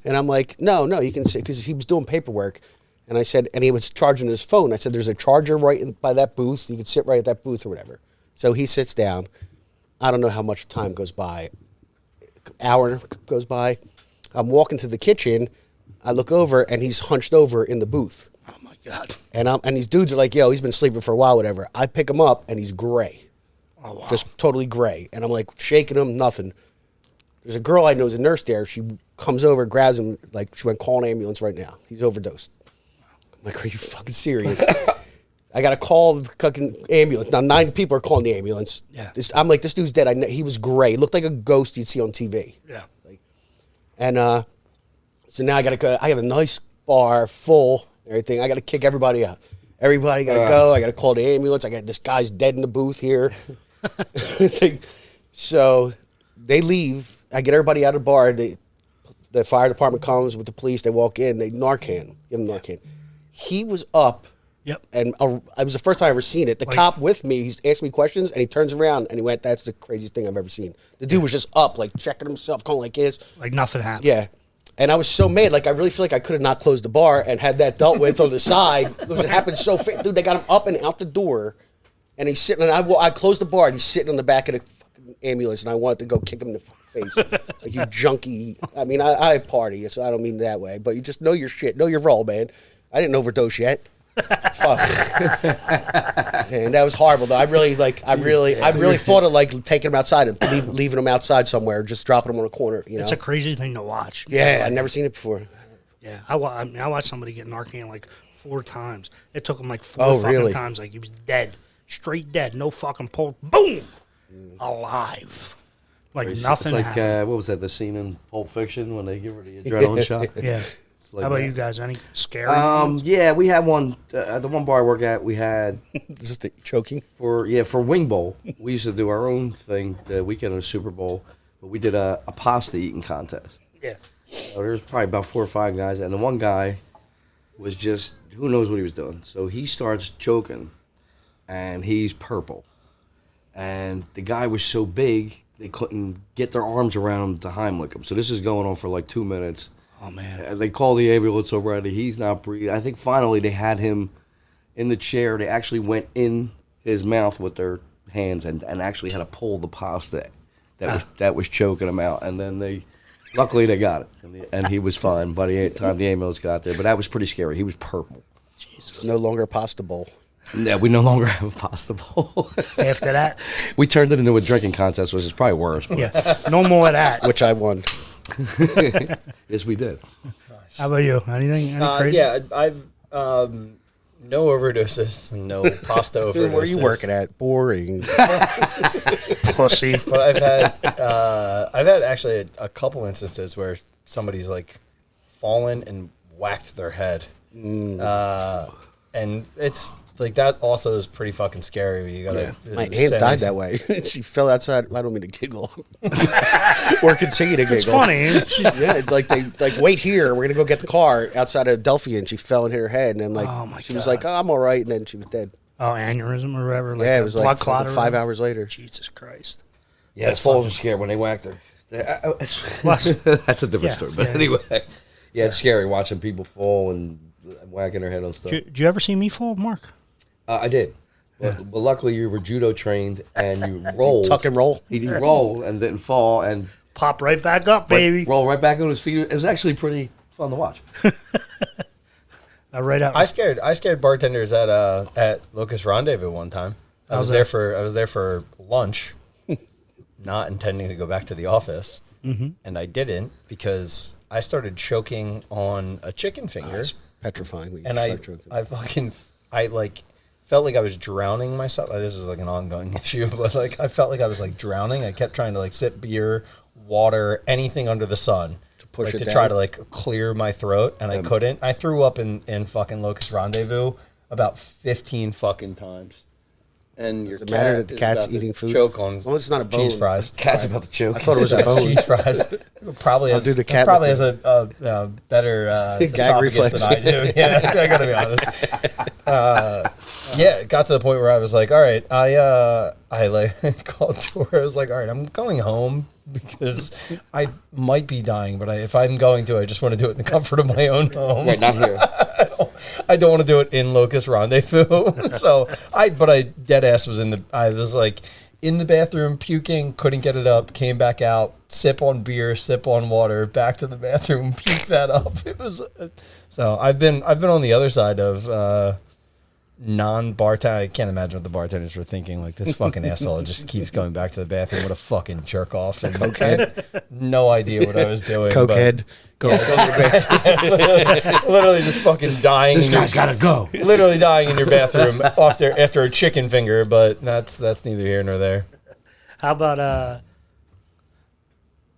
And I'm like, no, you can sit, because he was doing paperwork. And I said, and he was charging his phone. I said, there's a charger right by that booth. You can sit right at that booth or whatever. So he sits down. I don't know how much time goes by. Hour goes by. I'm walking to the kitchen. I look over, and he's hunched over in the booth. Oh my god. And these dudes are like, yo, he's been sleeping for a while, whatever. I pick him up, and he's gray. Oh wow. Just totally gray. And I'm like shaking him, nothing. There's a girl I know is a nurse there. She comes over, grabs him, like she went, "Call an ambulance right now. He's overdosed." I'm like, "Are you fucking serious?" I got to call the fucking ambulance. Now 9 people are calling the ambulance. Yeah. I'm like, this dude's dead. He was gray. He looked like a ghost you'd see on TV. Yeah. And so now I got to go. I have a nice bar full, everything. I got to kick everybody out. Everybody got to go. I got to call the ambulance. I got this guy's dead in the booth here. So they leave. I get everybody out of the bar. The fire department comes with the police. They walk in. They Narcan. Give him Narcan. He was up. Yep. And it was the first time I ever seen it. The cop with me, he's asking me questions, and he turns around and he went, "That's the craziest thing I've ever seen." The dude was just up, like checking himself, going like this. Like nothing happened. Yeah. And I was so mad. Like, I really feel like I could have not closed the bar and had that dealt with on the side, because it happened so fast. Dude, they got him up and out the door, and he's sitting, and I closed the bar, and he's sitting on the back of the fucking ambulance, and I wanted to go kick him in the face. Like, you junkie. I mean, I party, so I don't mean that way, but you just know your shit. Know your role, man. I didn't overdose yet. Fuck. And that was horrible, though. I really thought of like taking him outside and leaving him outside somewhere, just dropping him on a corner. You know, It's a crazy thing to watch. yeah, I've never seen it before. Yeah. I watched somebody get Narcan like 4 times. It took him like 4 Oh, fucking really? times. Like he was dead. Straight dead. No fucking pulse. Boom! Alive. Like nothing It's like, happened. what was that, the scene in Pulp Fiction when they give her the adrenaline shot? Yeah. It's like How about that. you guys? Any scary ones? Yeah, we had one, at the one bar I work at, we had, Is this the choking? for Wing Bowl, we used to do our own thing the weekend of the Super Bowl, but we did a pasta eating contest. Yeah. So there was probably about 4 or 5 guys, and the one guy was just, who knows what he was doing. So he starts choking, and he's purple. And the guy was so big they couldn't get their arms around him to Heimlich him. So this is going on for like 2 minutes. Oh, man. They call the ambulance already. He's not breathing. I think finally they had him in the chair. They actually went in his mouth with their hands and actually had to pull the pasta that was choking him out. And then luckily they got it. And he was fine by the time the ambulance got there. But that was pretty scary. He was purple. Jesus. No longer a pasta bowl. Yeah, we no longer have a pasta bowl. After that? We turned it into a drinking contest, which is probably worse. But. Yeah, no more of that. Which I won. Yes, we did. How about you? Anything? Any crazy? Yeah, I've no overdoses, no pasta overdoses. Where are you working at? Boring. Pussy. But I've had actually a couple instances where somebody's like fallen and whacked their head, and it's like that also is pretty fucking scary. You gotta. My aunt died that way. She fell outside. I don't mean to giggle. Or continue to giggle. It's funny. Yeah, like they wait here. We're gonna go get the car outside of Delphi, and she fell and hit her head, and then she was like, "Oh, I'm all right," and then she was dead. Oh, aneurysm or whatever. Like Yeah, it was blood like clot or 5 whatever? hours later. Jesus Christ. Yeah, his falls were scared when they whacked her. What? That's a different story. But anyway, yeah, it's scary watching people fall and whacking their head on stuff. Did you ever see me fall, Mark? I did. But luckily you were judo trained and you rolled. Tuck and roll. He rolled and didn't fall and Pop right back up, baby. roll right back on his feet. It was actually pretty fun to watch. Right out. I scared bartenders at Locust Rendezvous one time. I was there for lunch, not intending to go back to the office, and I didn't because I started choking on a chicken finger. It's petrifying. When you And start choking. I felt like I was drowning myself. This is like an ongoing issue, but like I felt like I was like drowning. I kept trying to like sip beer, water, anything under the sun to push it to down. try to like clear my throat, and I couldn't. I threw up in fucking Locust Rendezvous about 15 fucking times. And your Does it matter cat that the is cat's about to eating food? choke on As long as it's not a cheese bone. fries. Cat's about to choke. I thought it was a bone. Cheese fries. Probably has, do the cat probably with has a better Gag esophagus reflex. than I do. Yeah, I gotta be honest. Yeah, it got to the point where I was like, all right, I like called to her. I was like, all right, I'm going home because I might be dying, but if I'm going to, I just want to do it in the comfort of my own home. Right, not here. I don't want to do it in Locust Rendezvous. So I dead ass was I was like in the bathroom puking, couldn't get it up, came back out, sip on beer, sip on water, back to the bathroom, puke that up. It was so I've been on the other side of non-bartender. I can't imagine what the bartenders were thinking. Like, this fucking asshole just keeps going back to the bathroom. What a fucking jerk off. And cokehead. No idea what I was doing. Cokehead. Go to the bathroom. Literally just fucking dying. This guy's got to go. Literally dying in your bathroom after a chicken finger, but that's neither here nor there. How about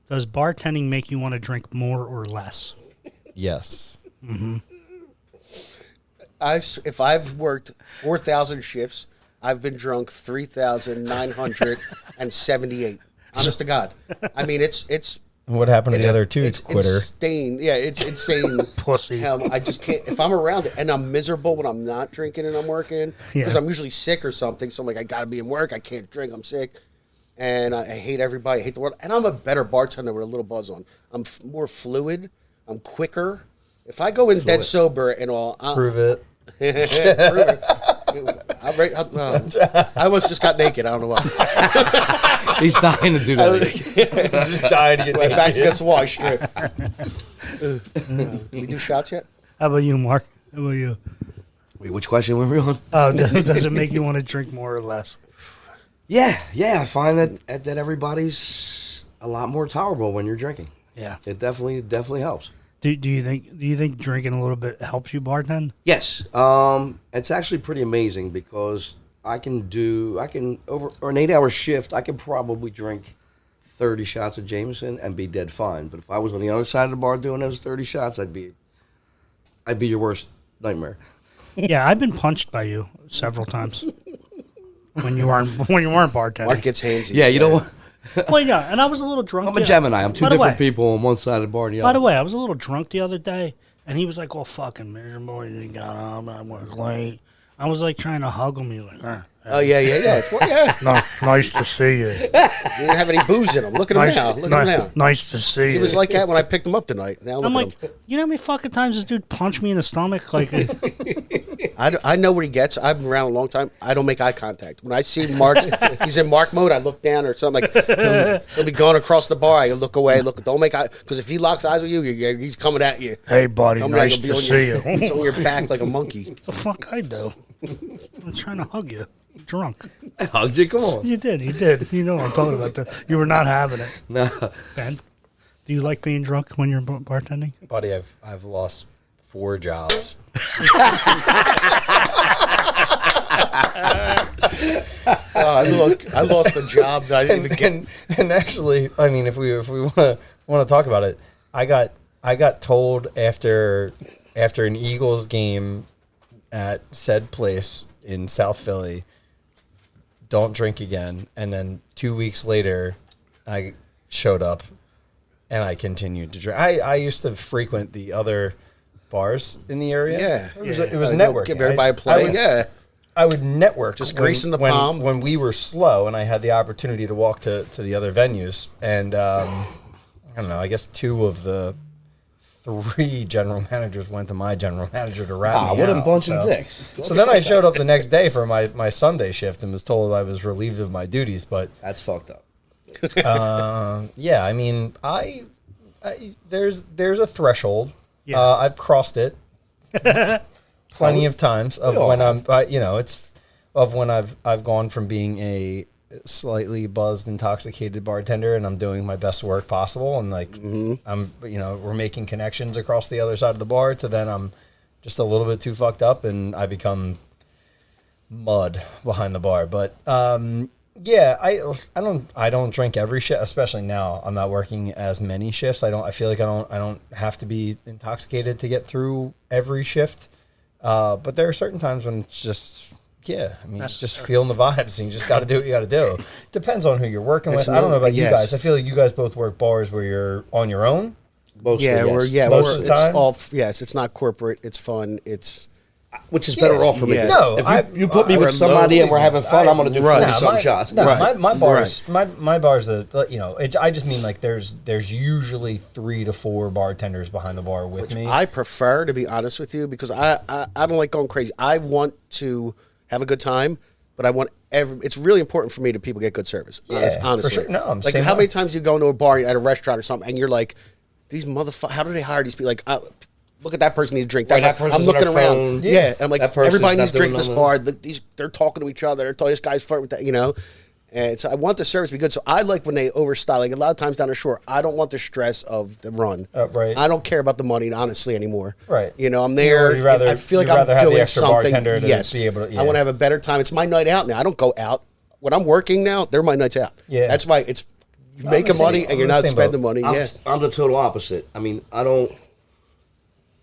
does bartending make you want to drink more or less? Yes. If I've worked 4,000 shifts, I've been drunk 3,978. Honest to God. I mean, it's What happened to the other two, it's quitter? insane. Yeah, it's insane. Pussy. How I just can't. If I'm around it and I'm miserable when I'm not drinking and I'm working, because Yeah. I'm usually sick or something. So I'm like, I got to be in work. I can't drink. I'm sick. And I hate everybody. I hate the world. And I'm a better bartender with a little buzz on. I'm more fluid. I'm quicker. If I go in dead sober and all, Prove it. I almost just got naked. I don't know why. He's dying to do that. Just dying to get My back's naked. against the wall. I strip. Did we do shots yet? How about you, Mark? How about you? Wait, which question were we on? Does it make you want to drink more or less? Yeah. I find that everybody's a lot more tolerable when you're drinking. Yeah. It definitely helps. Do you think drinking a little bit helps you bartend? Yes. It's actually pretty amazing because I can over an 8-hour shift, I can probably drink 30 shots of Jameson and be dead fine. But if I was on the other side of the bar doing those 30 shots, I'd be your worst nightmare. Yeah, I've been punched by you several times when you weren't bartending. Mark gets handsy. Yeah, you know what? Well, yeah, and I was a little drunk. I'm a Gemini. I'm two By the different way- people on one side of the bar and the By other. the way, I was a little drunk the other day, and he was like, "Oh, fucking miserable. You got up. I was late." I was like trying to hug him. He was like, Oh, yeah. It's, well, yeah. No, nice to see you. He didn't have any booze in him. Look at him now. Look at him now. Nice to see you. He was like that when I picked him up tonight. Now look I'm at like, him. you know how many fucking times this dude punched me in the stomach? Like, I know what he gets. I've been around a long time. I don't make eye contact. When I see Mark, he's in Mark mode, I look down or something. Like he'll be going across the bar. I look away. Don't make eye, because if he locks eyes with you, he's coming at you. hey, buddy, Coming nice at you, to he'll be see on you. It's on your back like a monkey. The fuck I do? I'm trying to hug you. Drunk. I hugged you. Come on. You did. You know what I'm talking about. You were not having it. No. Ben, do you like being drunk when you're bartending? Buddy, I've lost 4 jobs. I lost a job that I didn't even get. And actually, I mean, if we want to talk about it, I got told after an Eagles game at said place in South Philly, don't drink again. And then 2 weeks later, I showed up and I continued to drink. I used to frequent the other bars in the area. Yeah. It was Go networking. Give everybody a play. I would network Just greasing the when, palm. when we were slow and I had the opportunity to walk to the other venues. And I don't know, I guess 2 of the 3 general managers went to my general manager to rat me What a out. bunch of dicks. So then I showed up the next day for my Sunday shift and was told I was relieved of my duties. But That's fucked up. yeah, I mean, there's a threshold. Yeah. I've crossed it plenty of times of when it's of when I've gone from being a slightly buzzed, intoxicated bartender, and I'm doing my best work possible, and like I'm, we're making connections across the other side of the bar, to then I'm just a little bit too fucked up, and I become mud behind the bar. But yeah, I don't drink every shift, especially now. I'm not working as many shifts. I feel like I don't have to be intoxicated to get through every shift. But there are certain times when it's just, yeah, I mean, it's just feeling the vibes, and you just got to do what you got to do. Depends on who you're working with. I don't know about you guys. I feel like you guys both work bars where you're on your own. Most of the It's all it's not corporate. It's fun. It's which is better off for me. Yes. No, if you put me with somebody and we're having fun, I'm going to do 40-something shots. No, Right. my bars, my bars. I just mean like there's usually 3 to 4 bartenders behind the bar with me. I prefer, to be honest with you, because I don't like going crazy. I want to have a good time, but I want it's really important for me that people get good service. Honestly. For sure. No, I'm like same how way. many times you go into a bar at a restaurant or something, and you're like, these motherfuckers, how do they hire these people? Like, look at that person needs a drink. Right, that person's I'm looking on their around. phone. Yeah. And I'm like, That person's everybody not needs to drink at this doing bar. They're talking to each other. They're telling this guy's flirting with that, And so I want the service to be good. So I like when they overstyle. Like a lot of times down the shore, I don't want the stress of the run. Right. I don't care about the money, honestly, anymore. Right. I'm there. You'd rather- I feel like you'd rather I'm have the doing extra something. bartender to Yes. be able to- I want to have a better time. It's my night out now. I don't go out. When I'm working now, they're my nights out. Yeah. That's why you're making money and you're not spending money. I'm the total opposite. I mean, I don't.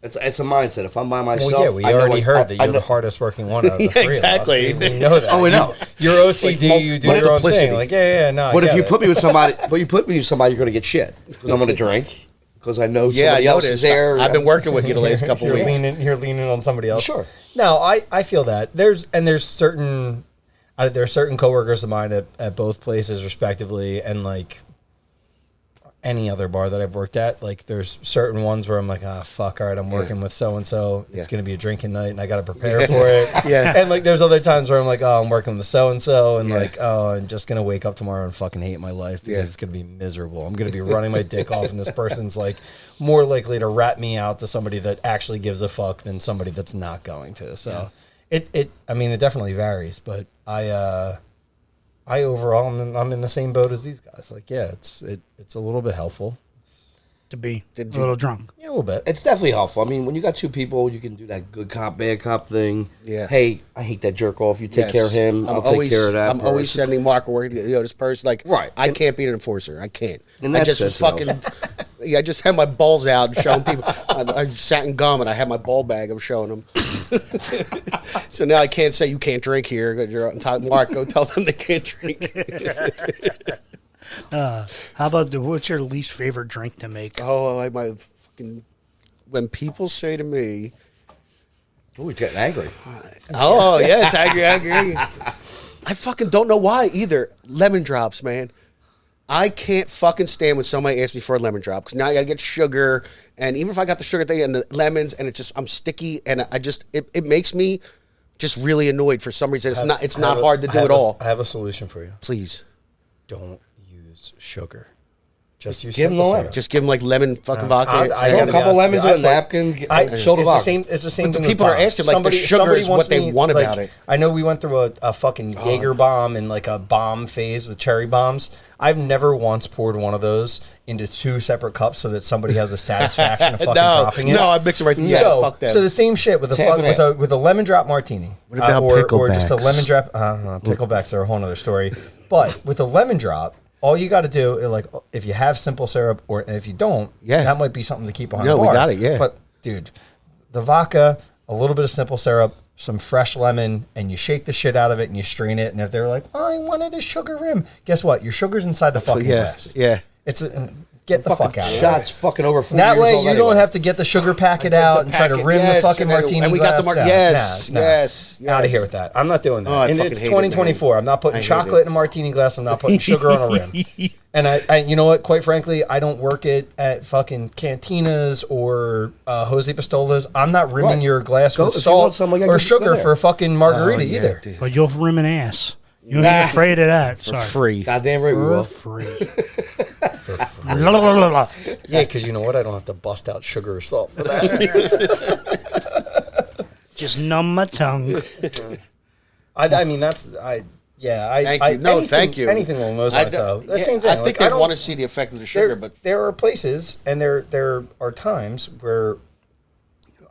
It's a mindset. If I'm by myself, Well, yeah, we I know already heard that I you're the know- hardest working one out of the 3 exactly. of us. We know that. Oh, we know. You're OCD. You do your own multiplicity. thing. Like, yeah, no. But I if get you it. put me with somebody, you're going to get shit because I'm going to drink because I know Yeah, I somebody else is noticed. there. I've been working with you the last couple you're weeks. leaning on somebody else. Sure. No, I feel that there's certain coworkers of mine at both places respectively, and like any other bar that I've worked at, like there's certain ones where I'm like, fuck, all right, I'm working with so and so. It's gonna be a drinking night, and I got to prepare for it. Yeah. And like there's other times where I'm like, I'm working with so and so, and like, I'm just gonna wake up tomorrow and fucking hate my life because it's gonna be miserable. I'm gonna be running my dick off, and this person's like more likely to rat me out to somebody that actually gives a fuck than somebody that's not going to. So it definitely varies, but I overall I'm in the same boat as these guys. Like, yeah, it's a little bit helpful. To be a little drunk. Yeah, a little bit. It's definitely helpful. I mean, when you got 2 people, you can do that good cop, bad cop thing. Yes. Hey, I hate that jerk off. You take care of him. I'll take care of that. I'm always person. sending Mark a word. This person, like, Right. I can't be an enforcer. I can't. In I that just was sense, fucking. Yeah, I just had my balls out and showing people. I sat in gum and I had my ball bag. I'm showing them. So now I can't say you can't drink here. 'Cause you're on top. Mark, go tell them they can't drink. How about what's your least favorite drink to make? Oh, like my fucking. When people say to me, Ooh, he's getting angry. "Oh yeah, it's angry." I fucking don't know why either. Lemon drops, man. I can't fucking stand when somebody asks me for a lemon drop because now I gotta get sugar, and even if I got the sugar thing and the lemons, and I'm sticky, and it makes me just really annoyed for some reason. It's not hard to do at all. I have a solution for you. Please, Don't use sugar. Just use give them the simple lemon. syrup. just give them like lemon fucking vodka. I Throw gotta a be couple honest lemons with on you. a napkin. It's Show the the vodka. same. It's the same But the thing. people with are bombs. asking, like, the sugar is wants what they me, want like, about it. I know we went through a fucking Jaeger bomb and like a bomb phase with cherry bombs. I've never once poured one of those into 2 separate cups so that somebody has the satisfaction of fucking dropping it. No, I mix it right. Yeah, fuck that. So the same shit with half and half. with a lemon drop martini. What about or just a picklebacks? lemon drop? Picklebacks are a whole other story. But with a lemon drop, all you got to do is like if you have simple syrup or if you don't, Yeah. that might be something to keep on. No, the we bar. got it, yeah. But dude, the vodka, a little bit of simple syrup, some fresh lemon, and you shake the shit out of it and you strain it. And if they're like, oh, I wanted a sugar rim, guess what? Your sugar's inside the fucking glass. yeah. It's get the fuck out of it. Shots fucking over 4 That years way old you anyway. don't have to get the sugar packet out and try to rim the fucking martini and we got the glass. yes. Out of here with that. I'm not doing that. Oh, I And fucking it's hate it, 2024. I'm not putting I hate chocolate it. in a martini glass. I'm not putting sugar on a rim. And I, you know what? Quite frankly, I don't work it at fucking cantinas or Jose Pistolas. I'm not rimming Right. your glass Go- with if you want salt some, like, or go sugar there. for a fucking margarita Oh, yeah, either. dude. But you'll rim an ass. You don't get afraid of that. For Sorry. free. Goddamn right we For will. free. For free. La, la, la, la, la. Yeah, because you know what? I don't have to bust out sugar or salt for that. Just numb my tongue. I mean, that's I. Yeah, Thank you. No, thank you. Anything along those lines, though. The yeah, same thing. I think Like, they don't- want to see the effect of the sugar, but there are places and there are times where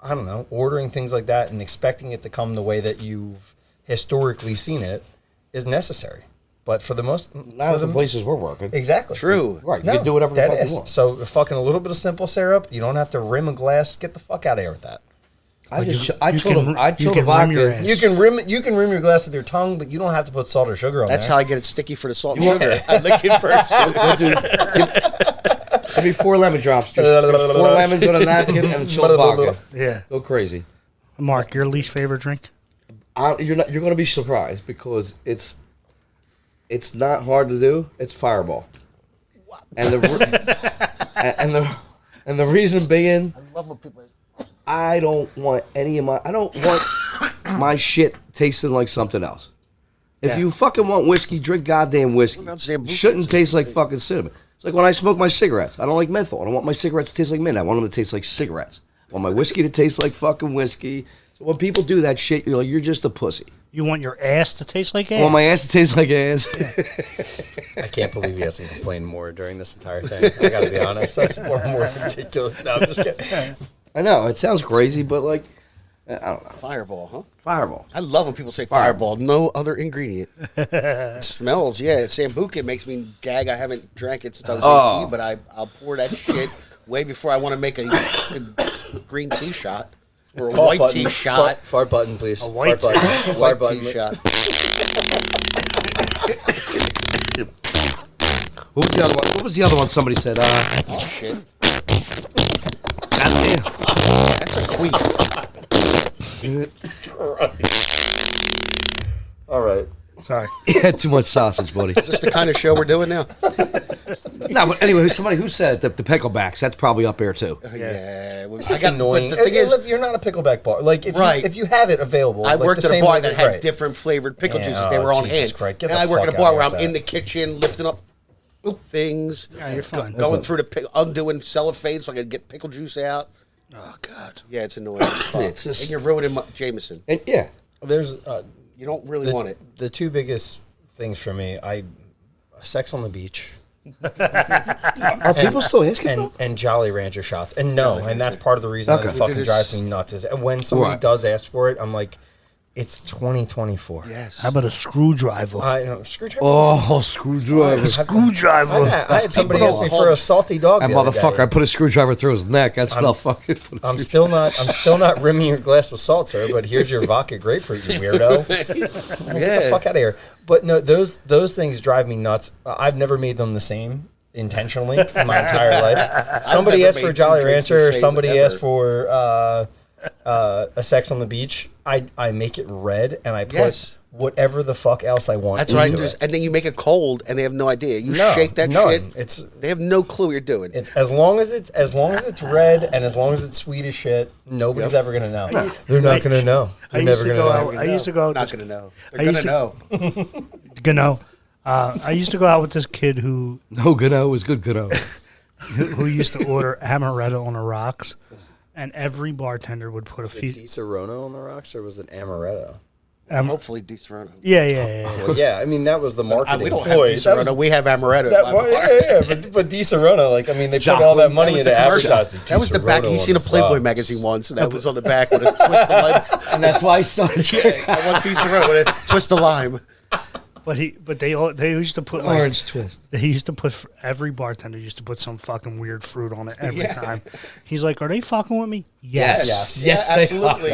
I don't know, ordering things like that and expecting it to come the way that you've historically seen it is necessary. But for the most, Not at the places we're working. exactly true. Right, you can do whatever the dead fuck you ass. want. So fucking a little bit of simple syrup. You don't have to rim a glass. Get the fuck out of here with that. I you chill can the rim your vodka. ass. You can rim your glass with your tongue, but you don't have to put salt or sugar on That's there. how I get it sticky for the salt and sugar. I lick it first. Give me 4 lemon drops. Just 4 lemons on a napkin and chill vodka. Yeah. Go crazy. Mark, your least favorite drink? You're going to be surprised because it's not hard to do. It's Fireball. And the reason being, I love when people. I don't want my shit tasting like something else. If you fucking want whiskey, drink goddamn whiskey. about Sambuca? Shouldn't taste like fucking cinnamon. It's like when I smoke my cigarettes. I don't like menthol. I don't want my cigarettes to taste like mint. I want them to taste like cigarettes. I want my whiskey to taste like fucking whiskey. So when people do that shit, you're like, you're just a pussy. You want your ass to taste like ass? I want my ass to taste like ass. I can't believe he hasn't complained more during this entire thing. I gotta be honest. That's more ridiculous. No, I'm just kidding. I know, it sounds crazy, but like, I don't know. Fireball, huh? Fireball. I love when people say fireball. No other ingredient. It smells, yeah. Sambuca makes me gag. I haven't drank it since I was 18, but I'll pour that shit way before I want to make a green tea shot or a Cough white button. tea shot. Fart button, please. white Fart button. White Fart button. tea shot. What was the other one? What was the other one somebody said? Oh shit, Goddamn. that's a queen. All right. Sorry. You had too much sausage, buddy. Is this the kind of show we're doing now? No, but anyway, somebody who said the picklebacks, that's probably up there too. Yeah, It's just annoying. But the thing is, you're not a pickleback bar. Like if Right. if you have it available, I like worked the at a same bar way that right. had different flavored pickle Yeah, juices. They were on Jesus hand. Christ, get And the I work at fuck a bar out where of I'm that. in the kitchen lifting up things, Yeah, you're fine. going through undoing cellophane so I could get pickle juice out. Oh, God. Yeah, it's annoying. It's just- And you're ruining Jameson. And yeah, There's You don't really want it. the two biggest things for me. Sex on the beach. are people still asking? And Jolly Rancher shots. And no, and that's part of the reason that Okay. it fucking We did drives this- me nuts. Is and when somebody Right. does ask for it, I'm like, it's 2024. Yes. How about a screwdriver? I know screwdriver. Oh, screwdriver! Screwdriver. I had somebody People ask me don't for hold- a salty dog. That the other motherfucker! day. I put a screwdriver through his neck. That's what I'll fucking put. I'm still not rimming your glass with salt, sir. But here's your vodka grapefruit, you weirdo. Get the fuck out of here. But no, those things drive me nuts. I've never made them the same intentionally in my entire life. Somebody never asked for made Jolly two drinks the Rancher, or same somebody ever. asked for a sex on the beach. I make it red and I put Yes. whatever the fuck else I want. That's what I into do. it. And then you make it cold, and they have no idea. You shake that none. shit. They have no clue what you're doing. It's as long as it's red and as long as it's sweet as shit. Nobody's ever gonna know. They're not gonna know. They're never gonna know. I used to go. Not gonna know. They're gonna know. Gannone. I used to go out with this kid who No, Gannone was good, Gannone. who used to order amaretto on the rocks, and every bartender would put a Was it few. Di Serono on the rocks or was it Amaretto? Hopefully, Di Serono. Yeah. Well, yeah, I mean that was the marketing. We don't ploy. have Di Serono. We have Amaretto. But Di Serono, like I mean, they put all that money into advertising. That was the back. You seen a Playboy magazine once? That was on the back with a twist of lime. And that's why I started. I want Di Serono with a twist of lime. But they used to put Orange twist. They used to put every bartender used to put some fucking weird fruit on it every time. He's like, "Are they fucking with me?" Yes, Yes, Yeah, they absolutely.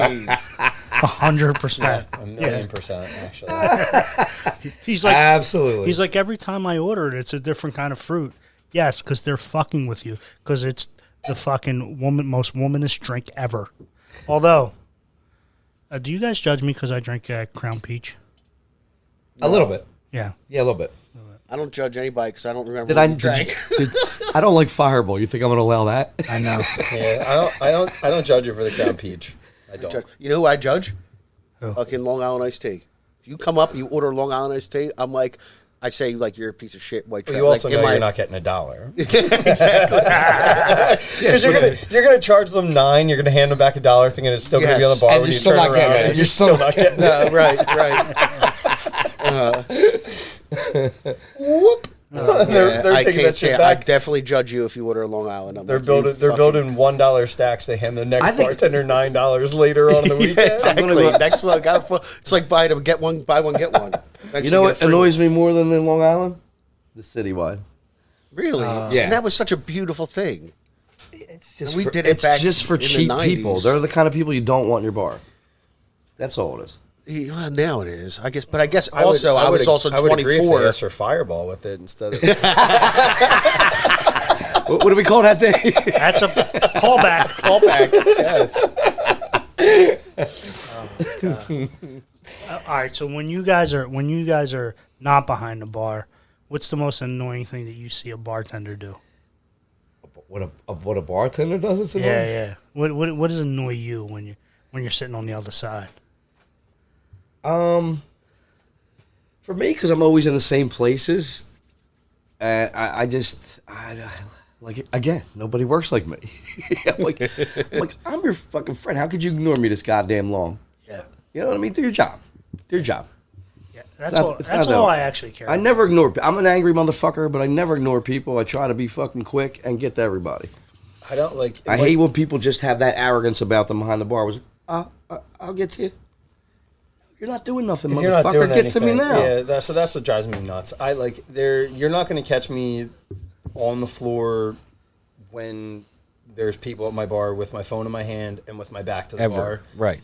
100%. $1,000,000% actually. He's like, Absolutely. he's like, every time I order it, it's a different kind of fruit. Yes, because they're fucking with you. Because it's the fucking most womanish drink ever. Although, do you guys judge me because I drink Crown Peach? a little bit. Yeah. Yeah, a little bit. I don't judge anybody because I don't remember. Did what I? you drank. I don't like Fireball. You think I'm going to allow that? I know. Yeah, I don't judge you for the Crown Peach. I don't. You know who I judge? Who? Fucking Long Island iced tea. If you come up and you order Long Island iced tea, I'm like, I say like you're a piece of shit white But trash. you also like, know you're not getting $1. exactly. Because you're gonna charge them $9, you're gonna hand them back $1, thinking it's still gonna be on the bar And when you're you still turn not around. getting it. And you're still not getting it. No, right. Whoop. They're I taking can't that say shit I back. definly judge you if you order a Long Island. I'm They're like, you building fucking- $1 stacks. They hand the next I think- bartender $9 later on in the weekend. Exactly. Next one, it's like buy one get one. Eventually You know get a what free annoys me more than the Long Island? The citywide. one. Really? Yeah. And that was such a beautiful thing. It's just we did it back just for in the cheap 90s. people. They're the kind of people you don't want in your bar. That's all it is. Well, now it is, I guess. But I guess I was also I would agree if they 24. asked for Fireball with it instead of. What do we call that thing? That's a callback. Callback. Yes. All right, so when you guys are not behind the bar, what's the most annoying thing that you see a bartender do? What a bartender does? It's annoying. Yeah. What does annoy you when you're sitting on the other side? For me, because I'm always in the same places, I like again. Nobody works like me. I'm like I'm your fucking friend. How could you ignore me this goddamn long? Yeah. You know what I mean? Do your job. Do your job. Yeah, that's not- all. it's That's not all that- I actually care. I about. never ignore. I'm an angry motherfucker, but I never ignore people. I try to be fucking quick and get to everybody. I don't like. I hate when people just have that arrogance about them behind the bar. I'll get to you. You're not doing nothing, If motherfucker. you're not doing Get to me anything, now. Yeah, that's what drives me nuts. I like you're not going to catch me on the floor when there's people at my bar with my phone in my hand and with my back to the bar. Right.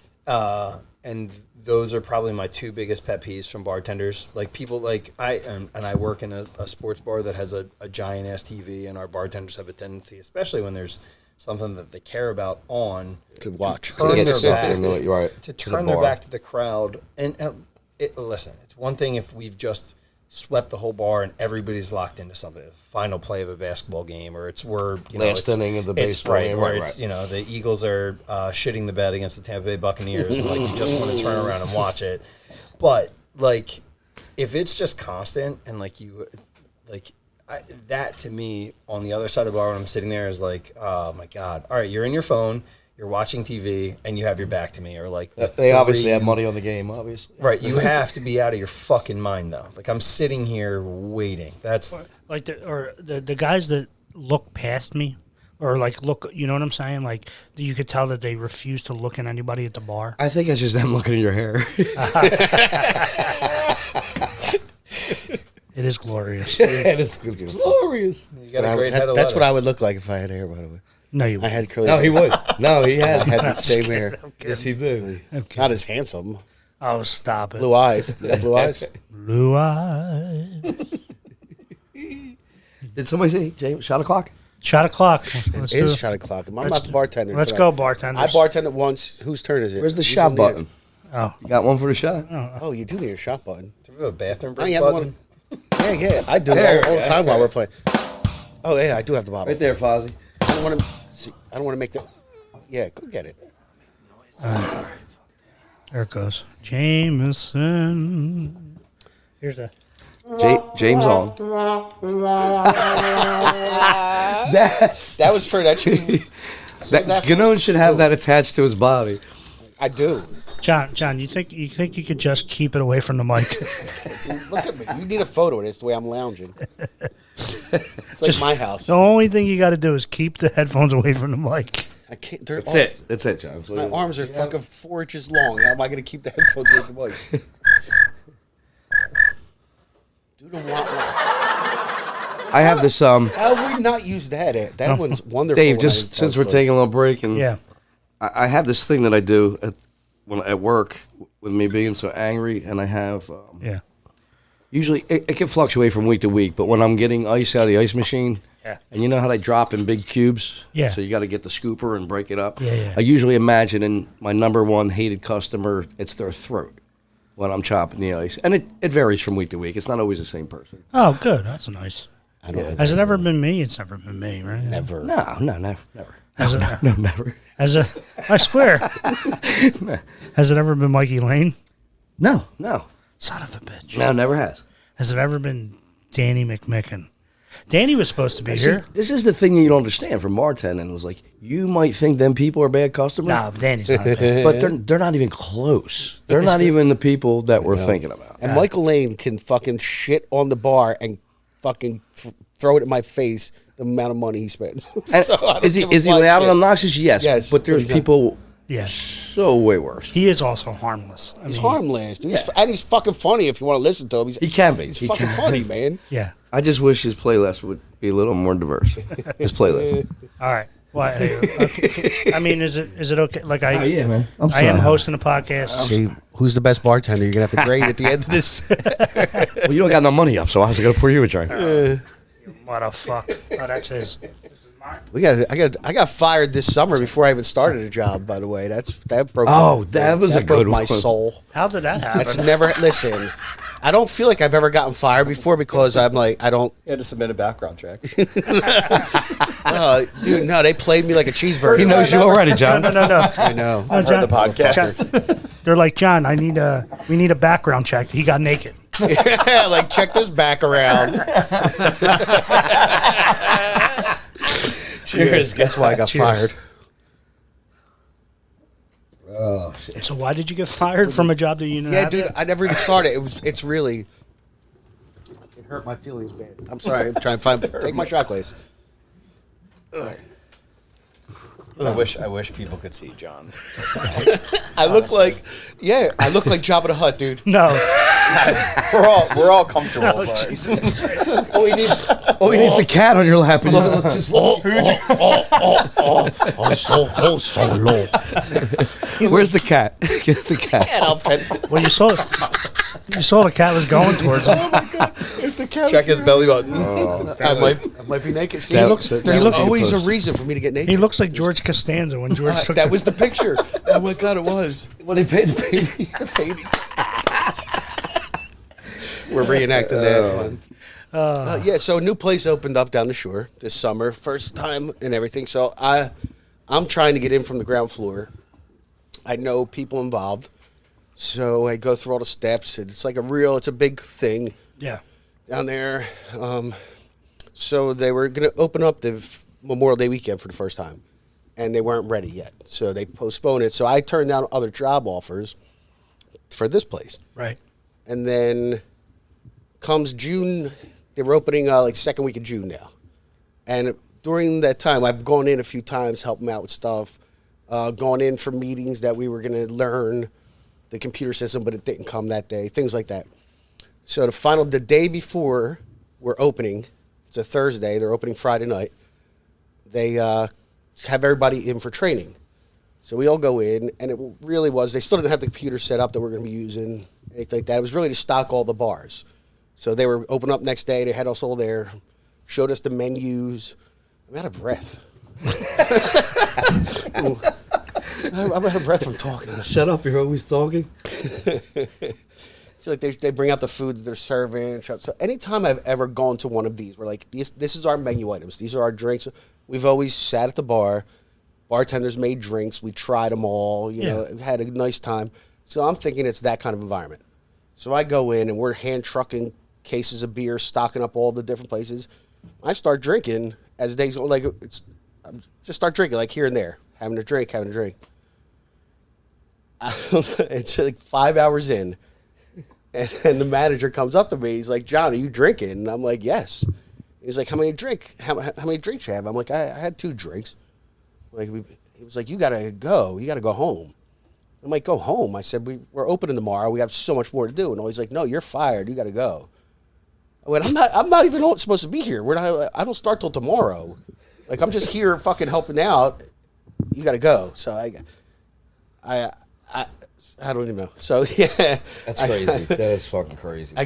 And those are probably my two biggest pet peeves from bartenders. Like people like I work in a sports bar that has a giant ass TV, and our bartenders have a tendency, especially when there's something that they care about on, To watch. turn get their something, back, right, to to turn the their bar. back to the crowd. And listen, it's one thing if we've just swept the whole bar and everybody's locked into something, the final play of a basketball game, or it's Last inning of the it's baseball game, where right. it's the Eagles are shitting the bed against the Tampa Bay Buccaneers, and like you just want to turn around and watch it. But like, if it's just constant and like you like. That to me on the other side of the bar when I'm sitting there is like, oh my god! All right, you're in your phone, you're watching TV, and you have your back to me, or like They obviously have money on the game, obviously. right? You have to be out of your fucking mind though. Like I'm sitting here waiting. That's Like the guys that look past me, or like look, you know what I'm saying? Like you could tell that they refuse to look at anybody at the bar. I think it's just them looking at your hair. It is glorious. It's glorious. you got a great head of That's what I lettuce. would look like if I had hair, by the way. No, you. I had curly No, hair. he would. No, he I had. had the same hair. Yes, he did. Not as handsome. Oh, stop it. Blue eyes. You have blue eyes? Blue eyes. Did somebody say, James, shot o'clock? Shot o'clock. It Let's is do it. shot o'clock. I'm not the bartender. Let's tonight. go, bartenders. I bartended once. Whose turn is it? Where's the Who's shot in there? button? Oh. You got one for the shot? Oh, you do need a shot button. Do we have a bathroom Oh, break you have button? one. Yeah, I do all the time while we're playing. Oh yeah, I do have the bottle. Right there, Fozzie. I don't want to. I don't want to make the. Yeah, go get it. There it goes. Jameson. Here's the. James on. That was for that. Gannone should have that attached to his body. I do. John, you think you could just keep it away from the mic? Look at me. You need a photo of this, the way I'm lounging. It's like my house. The only thing you got to do is keep the headphones away from the mic. I can't. That's it. That's it, John. My arms are fucking 4 inches long. How am I going to keep the headphones away from the mic? Do the want. I have this. How have we not used that? That one's wonderful. Dave, when I just tell since we're stories. taking a little break, and Yeah. I have this thing that I do at work with me being so angry, and I have. Yeah. Usually, it can fluctuate from week to week, but when I'm getting ice out of the ice machine, Yeah. and you know how they drop in big cubes? Yeah. So you got to get the scooper and break it up. Yeah. I usually imagine in my number one hated customer, it's their throat when I'm chopping the ice. And it varies from week to week. It's not always the same person. Oh, good. That's nice. I don't. Has it ever been me? It's never been me, right? Never. No, never. Has it, No, never. I swear. Has it ever been Mikey Lane? No. Son of a bitch. No, never has. Has it ever been Danny McMicken? Danny was supposed to be See, here. this is the thing that you don't understand from bartending. It was like, you might think them people are bad customers, No, Danny's not bad. but they're not even close. They're not even the people that we're thinking about. And Michael Lane can fucking shit on the bar and fucking throw it in my face. The amount of money he spends. And So I don't is he give a loud flying and shit. obnoxious? Yes. Yes, But there's but he's not. people Yeah. so way worse. He is also harmless. I He's mean, harmless, dude. And he's fucking funny if you want to listen to him. He can be. He's He fucking can funny, man. Yeah. I just wish his playlist would be a little more diverse. His playlist. All right. Well, I mean, is it okay? Like Oh, man. I am hosting a podcast. See, who's the best bartender? You're gonna have to grade at the end of this. Well, you don't got no money up, so I was going to pour you a drink. What a fuck. Oh, that's his. I got fired this summer before I even started a job. By the way, that broke. Oh, that was a broke good my one. soul. How did that happen? That's never. Listen, I don't feel like I've ever gotten fired before because I'm like I don't. You had to submit a background check. Dude, no, they played me like a cheeseburger. He knows you already, John. No. I know. No, John, the podcast. they're like, John, we need a background check. He got naked. Yeah, like check this back around. Cheers. That's why I got fired. Oh, shit. So why did you get fired from a job that you didn't Yeah, have dude, yet? I never even started. It's really. It hurt my feelings bad. I'm sorry. I'm trying to take my shot glass. I wish people could see John. I look like Jabba the Hutt, dude. No. We're all comfortable. Oh, but Jesus Christ. Oh, he needs the cat on your lap. And just So low. Where's the cat? Get the cat. Well, you saw the cat was going towards him. If the cat check his belly button. I might be naked. See, That there's would be always a close. reason for me to get naked. He looks like George Costanza when George took that was the picture. Oh my god, it was. When they paid the baby. The baby. We're reenacting that one. Yeah, so a new place opened up down the shore this summer, first time and everything. So I'm trying to get in from the ground floor. I know people involved, so I go through all the steps. And it's a big thing Yeah. down there. So they were going to open up the Memorial Day weekend for the first time, and they weren't ready yet. So they postponed it. So I turned down other job offers for this place. Right. And then comes June, they were opening second week of June now. And during that time, I've gone in a few times, helping out with stuff, gone in for meetings that we were going to learn the computer system, but it didn't come that day, things like that. So the day before we're opening, it's a Thursday, they're opening Friday night, they have everybody in for training. So we all go in, and it really was, they still didn't have the computer set up that we're going to be using, anything like that. It was really to stock all the bars. So they were open up next day, they had us all there, showed us the menus. I'm out of breath. I'm out of breath from talking. Shut up! You're always talking. So like they bring out the food that they're serving. So anytime I've ever gone to one of these, we're like, this is our menu items. These are our drinks. We've always sat at the bar. Bartenders made drinks. We tried them all. You know, had a nice time. So I'm thinking it's that kind of environment. So I go in and we're hand trucking cases of beer, stocking up all the different places. I start drinking as the days go. Like just start drinking like here and there, having a drink. It's like 5 hours in. And the manager comes up to me. He's like, "John, are you drinking?" And I'm like, "Yes." He's like, How many drinks you have?" I'm like, I had 2 drinks. Like he was like, "You gotta go. You gotta go home." I'm like, "Go home?" I said, "We're opening tomorrow. We have so much more to do." And he's like, "No, you're fired. You gotta go." I went, I'm not even supposed to be here. I don't start till tomorrow. Like I'm just here fucking helping out. You gotta go. So I don't even know. So yeah, That's crazy. That is fucking crazy.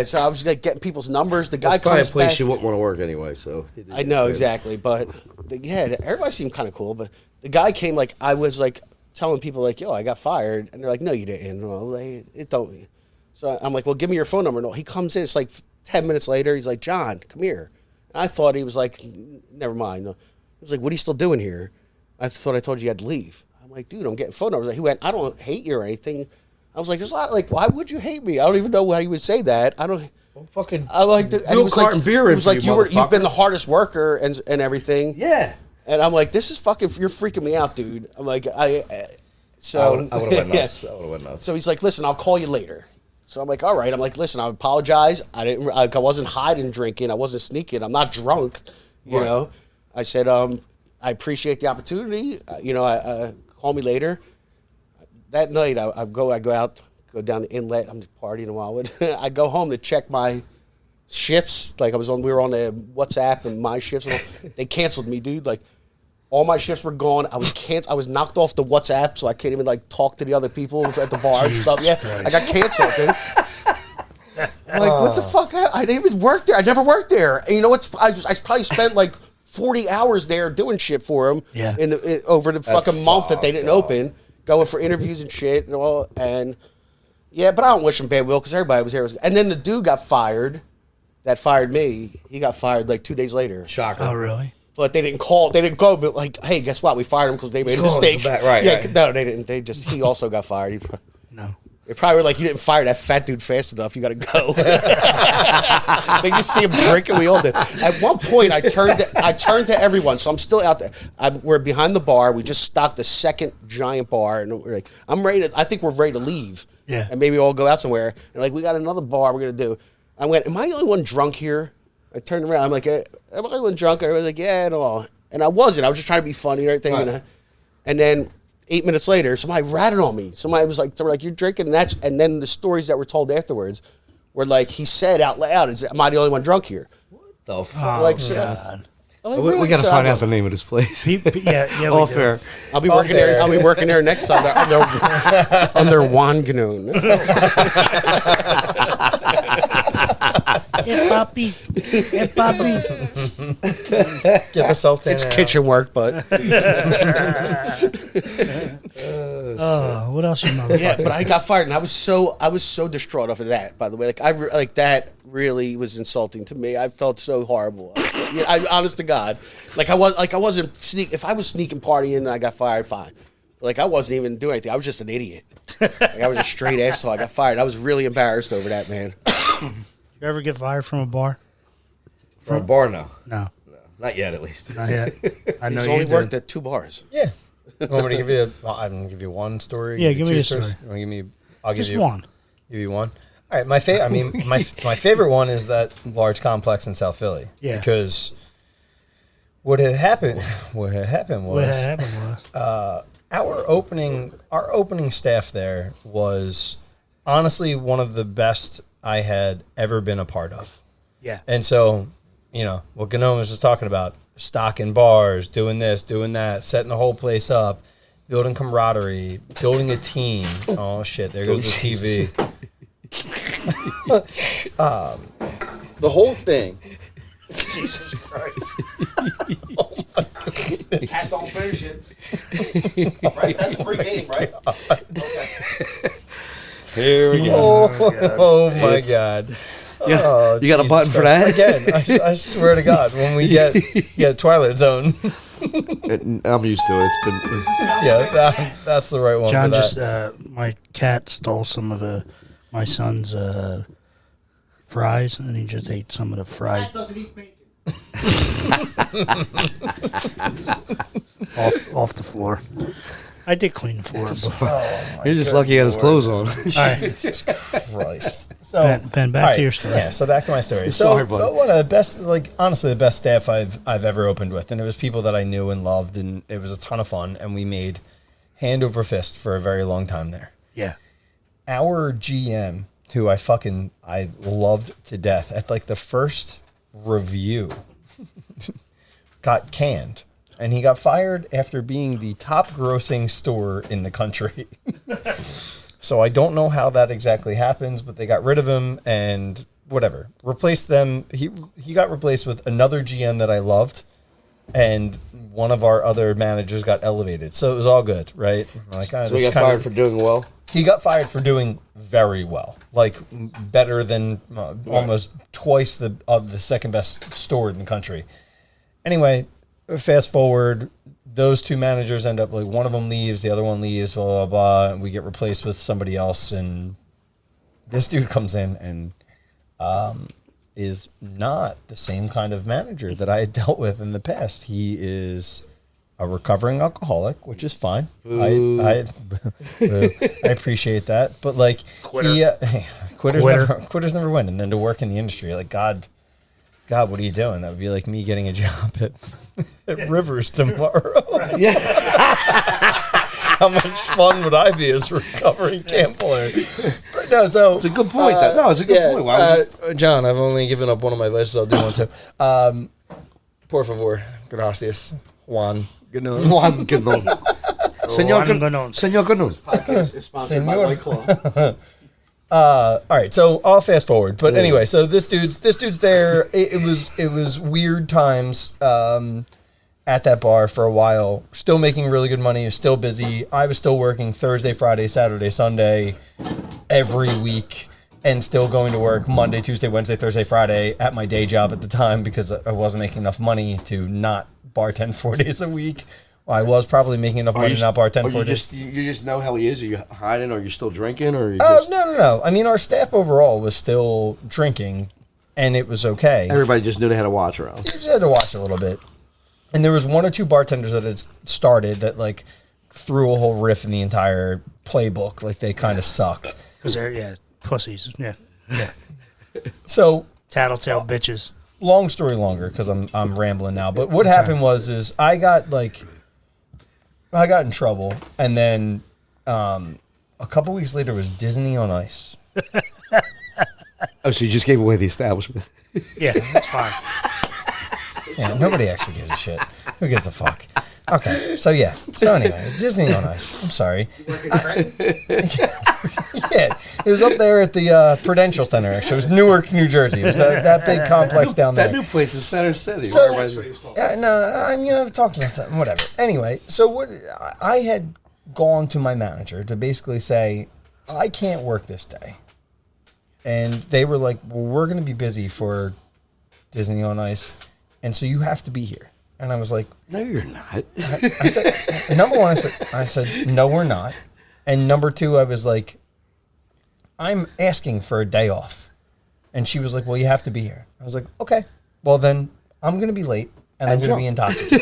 So I was like getting people's numbers. The guy That's probably a comes place back. you wouldn't want to work anyway. So I know exactly, but everybody seemed kind of cool. But the guy came like I was like telling people like, "Yo, I got fired," and they're like, "No, you didn't." Well, it don't. So I'm like, "Well, give me your phone number." No, he comes in. It's like 10 minutes later. He's like, "John, come here." And I thought he was like, "Never mind." No. He was like, "What are you still doing here?" I thought I told you had to leave. I'm like, "Dude, I'm getting phone numbers." He went, "I don't hate you or anything." I was like, "There's a lot. Like, why would you hate me? I don't even know why he would say that. I don't." Well, fucking. I like. And he was like, beer he was like, you've "You've been the hardest worker and everything." Yeah. And I'm like, "This is fucking. You're freaking me out, dude." I'm like, So I would have went nuts. I would have went nuts. So he's like, "Listen, I'll call you later." So I'm like, "All right." I'm like, "Listen, I apologize. I wasn't hiding drinking. I wasn't sneaking. I'm not drunk. You know." I said, "I appreciate the opportunity. Call me later." That night, I go out, go down the inlet. I'm just partying a while. I go home to check my shifts. Like we were on the WhatsApp and my shifts. They canceled me, dude. Like all my shifts were gone. I was knocked off the WhatsApp, so I can't even like talk to the other people at the bar and stuff. Yeah, I got canceled, dude. I'm like, what the fuck? I didn't even work there. I never worked there. And you know what? I probably spent like 40 hours there doing shit for them. Yeah. Over the fucking month that they didn't open. Going for interviews and shit and all, and yeah, but I don't wish him bad will because everybody was there. And then the dude got fired. That fired me. He got fired like 2 days later. Shocker. Oh, really? But they didn't call. They didn't go. But like, hey, guess what? We fired him because they made a mistake. Right. Yeah. Right. No, they didn't. They just. He also got fired. No. They probably were like, "You didn't fire that fat dude fast enough. You got to go." They just see him drinking. We all did. At one point, I turned to everyone. So I'm still out there. We're behind the bar. We just stocked the second giant bar, and we're like, I think we're ready to leave. Yeah. And maybe we'll go out somewhere. And like, we got another bar we're gonna do. I went, "Am I the only one drunk here?" I turned around. I'm like, "Am I the only one drunk?" And I was like, "Yeah, and all." And I wasn't. I was just trying to be funny and everything. Right. And then 8 minutes later, somebody ratted on me. Somebody was like, they were like, "You're drinking," and then the stories that were told afterwards were like, he said out loud, "Am I the only one drunk here?" What the fuck? Oh, Like, God. We got to find out the name of this place. Yeah, All we do. fair. I'll be working there. I'll be working there next time under Gannone. Hey, Poppy. Hey, Poppy. Get the self It's kitchen work, but What else you know? yeah. But I got fired, and I was so distraught off of that. By the way, that really was insulting to me. I felt so horrible. Honest to God, I wasn't sneak. If I was sneaking partying and I got fired, fine. Like I wasn't even doing anything. I was just an idiot. I was a straight asshole. I got fired. I was really embarrassed over that, man. You ever get fired from a bar? From a bar, no. No, Not yet, at least. not yet. I know He's you only did. worked at 2 bars. Yeah. You want me to give you I'm going to give you one story? Yeah, give give you me a 2 stories? story. You want to give me, I'll give Just you one. Give you one. All right. My favorite one is that large complex in South Philly. Yeah. Because what had happened was our opening staff there was honestly one of the best I had ever been a part of. Yeah. And so, what Gannone was just talking about, stocking bars, doing this, doing that, setting the whole place up, building camaraderie, building a team. Oh, shit, there goes the TV. The whole thing. Jesus Christ. Oh, my God. Cat don't finish it. Right? That's a free game, right? Okay. Here we go. Oh my God. Yeah, you got a Jesus button for Christ. that? Again, I swear to God, when we get Twilight Zone, I'm used to it. It's been. that's the right one. John for that. just my cat stole some of my son's fries, and he just ate some of the fried Cat doesn't eat bacon. off the floor. I did clean the floor. But, You're just lucky he had his clothes on. all right, Jesus Christ. So Ben, back all right, to your story. Yeah, so back to my story. Sorry, So buddy. one of the best, honestly, the best staff I've ever opened with, and it was people that I knew and loved, and it was a ton of fun, and we made hand over fist for a very long time there. Yeah. Our GM, who I loved to death, at like the first review, got canned. And he got fired after being the top grossing store in the country. So I don't know how that exactly happens, but they got rid of him and whatever. Replaced them. He got replaced with another GM that I loved. And one of our other managers got elevated. So it was all good, right? Like, So he got fired for doing well. He got fired for doing very well, like better than almost twice the second best store in the country. Anyway, fast forward, those two managers end up like one of them leaves, the other one leaves, blah blah blah. And we get replaced with somebody else, and this dude comes in and is not the same kind of manager that I had dealt with in the past. He is a recovering alcoholic, which is fine. I appreciate that, but like quitters never win. And then to work in the industry, like God, what are you doing? That would be like me getting a job at Rivers tomorrow. Yeah. How much fun would I be as a recovering gambler? But no, so It's a good point. No, it's a good point. Why would you- John, I've only given up one of my vices. I'll do one too. Por favor, gracias, Juan. Juan Gannone. Señor Gannone. Señor Gannone. Podcast is sponsored by Senor. White Claw. All right, so I'll fast forward. But anyway, so this dude's there. It was weird times at that bar for a while. Still making really good money. Still busy. I was still working Thursday, Friday, Saturday, Sunday every week, and still going to work Monday, Tuesday, Wednesday, Thursday, Friday at my day job at the time because I wasn't making enough money to not bartend 4 days a week. Well, I was probably making enough money to not bartend 4 days. You just know how he is? Are you hiding? Or are you still drinking? Or you Oh, just no. I mean, our staff overall was still drinking, and it was okay. everybody just knew they had to watch around? You just had to watch a little bit. And there was one or two bartenders that had started that, like, threw a whole riff in the entire playbook. Like, they kind of sucked. Because they're, pussies. Yeah. So, Tattletale bitches. long story longer, because I'm rambling now. But what happened was I got in trouble, and then a couple weeks later was Disney on Ice. Oh, so you just gave away the establishment? Yeah, that's fine. Yeah, nobody actually gives a shit. Who gives a fuck? Okay, so yeah. So anyway, Disney on Ice. I'm sorry. Yeah, it was up there at the Prudential Center. Actually, it was Newark, New Jersey. It was that big complex down there. That new place is Center City. So- where everybody's- Yeah, no, I'm gonna talk about something. Whatever. Anyway, so what I had gone to my manager to basically say I can't work this day, and they were like, "Well, we're gonna be busy for Disney on Ice, and so you have to be here." And I was like, No, you're not. I said, number one, I said, no, we're not. And number two, I was like, I'm asking for a day off. And she was like, well, you have to be here. I was like, okay, well then I'm going to be late and I'm going to be intoxicated.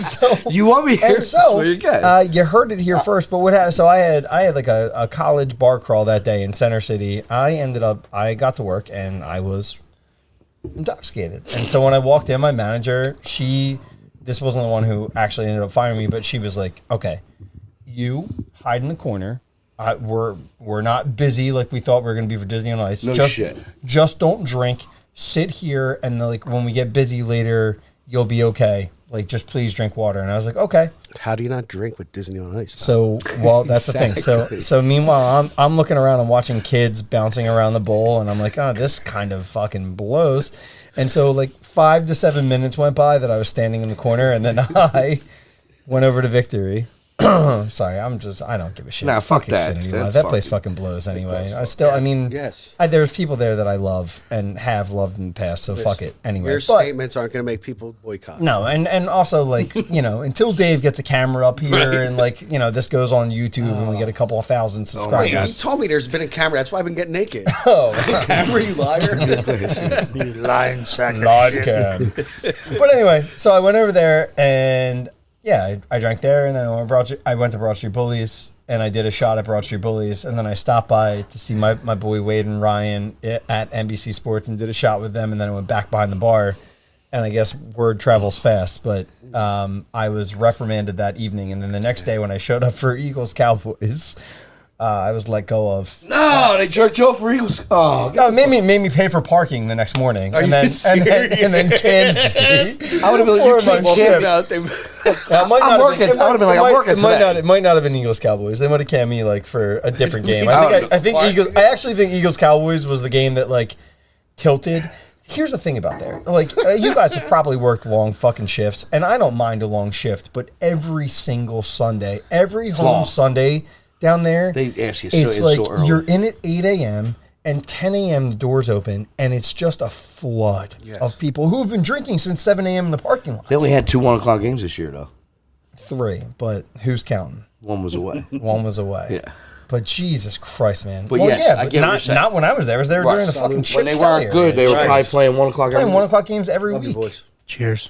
So You want me here? and so you get. you heard it here first, but what happened? So I had like a college bar crawl that day in Center City. I got to work and I was intoxicated. And so when I walked in, my manager, this wasn't the one who actually ended up firing me, but she was like, okay, you hide in the corner. We're not busy like we thought we were going to be for Disney on Ice. No just, shit. Just don't drink. Sit here, and like when we get busy later, you'll be okay. Like, just please drink water. And I was like, okay. How do you not drink with Disney on Ice? So, well, that's the thing. So meanwhile, I'm looking around and watching kids bouncing around the bowl, and I'm like, oh, this kind of fucking blows. And so, like, 5 to 7 minutes went by that I was standing in the corner, and then I went over to Victory. Sorry, I don't give a shit. Nah, fuck that. That place fucking blows anyway. Yes. There's people there that I love and have loved in the past, so fuck it anyway. Your statements aren't going to make people boycott. No, and also, like, until Dave gets a camera up here and, like, this goes on YouTube and we get a couple of thousand subscribers. Wait, he told me there's been a camera. That's why I've been getting naked. Oh, camera, you liar. You lying sack of Lord shit. cam. But anyway, so I went over there and yeah, I drank there, and then I went to Broad Street Bullies, and I did a shot at Broad Street Bullies, and then I stopped by to see my boy Wade and Ryan at NBC Sports and did a shot with them, and then I went back behind the bar, and I guess word travels fast, but I was reprimanded that evening, and then the next day when I showed up for Eagles Cowboys, I was let go of. No, they jerked you off for Eagles. Oh, No, it made me pay for parking the next morning, and then canned me. I would have been like, you can't It might not have been Eagles Cowboys. They might have canned me like for a different game. I actually think Eagles Cowboys was the game that like tilted. Here's the thing about there. Like, you guys have probably worked long fucking shifts, and I don't mind a long shift, but every single Sunday, every home Sunday down there, They ask you it's so, like so early. you're in at 8 a.m. and 10 a.m. the doors open, and it's just a flood of people who've been drinking since 7 a.m. in the parking lot. They only had 2 1 o'clock games this year, though. 3, but who's counting? One was away. One was away. Yeah. But Jesus Christ, man. But yes, I get what you're saying. not when I was there. I was there Right. during the fucking shit. When they weren't good, they were probably playing 1 o'clock playing every 1 o'clock games every Love you, week. boys. Cheers.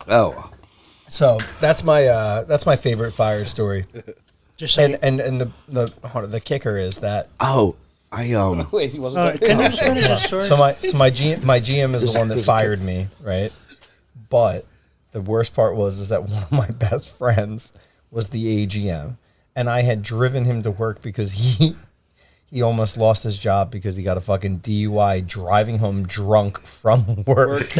Oh. So that's my favorite fire story. Just so And the kicker is that Oh. Wait, he wasn't can you done. finish the story? so my GM is the one that fired me, right? But the worst part is that one of my best friends was the AGM, and I had driven him to work because he almost lost his job because he got a fucking DUI driving home drunk from work.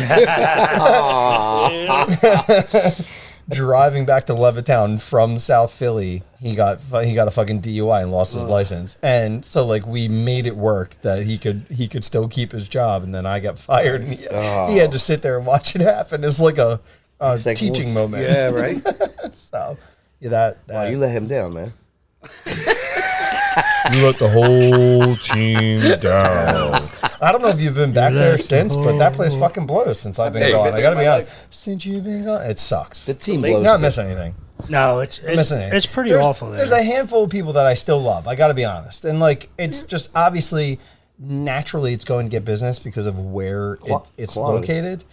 Driving back to Levittown from South Philly, he got a fucking DUI and lost his license, and so like we made it work that he could still keep his job, and then I got fired, and he had to sit there and watch it happen. It's like a teaching moment. Yeah, right. So yeah, Wow, you let him down, man. you let the whole team down. I don't know if you've been back there since, but that place fucking blows since I've been gone. been I there gotta my be honest. life. Since you've been gone, it sucks. The team blows. Not miss anything. No, it's pretty awful there. There's a handful of people that I still love. I got to be honest, and like it's just obviously naturally it's going to get business because of where it's quality. located,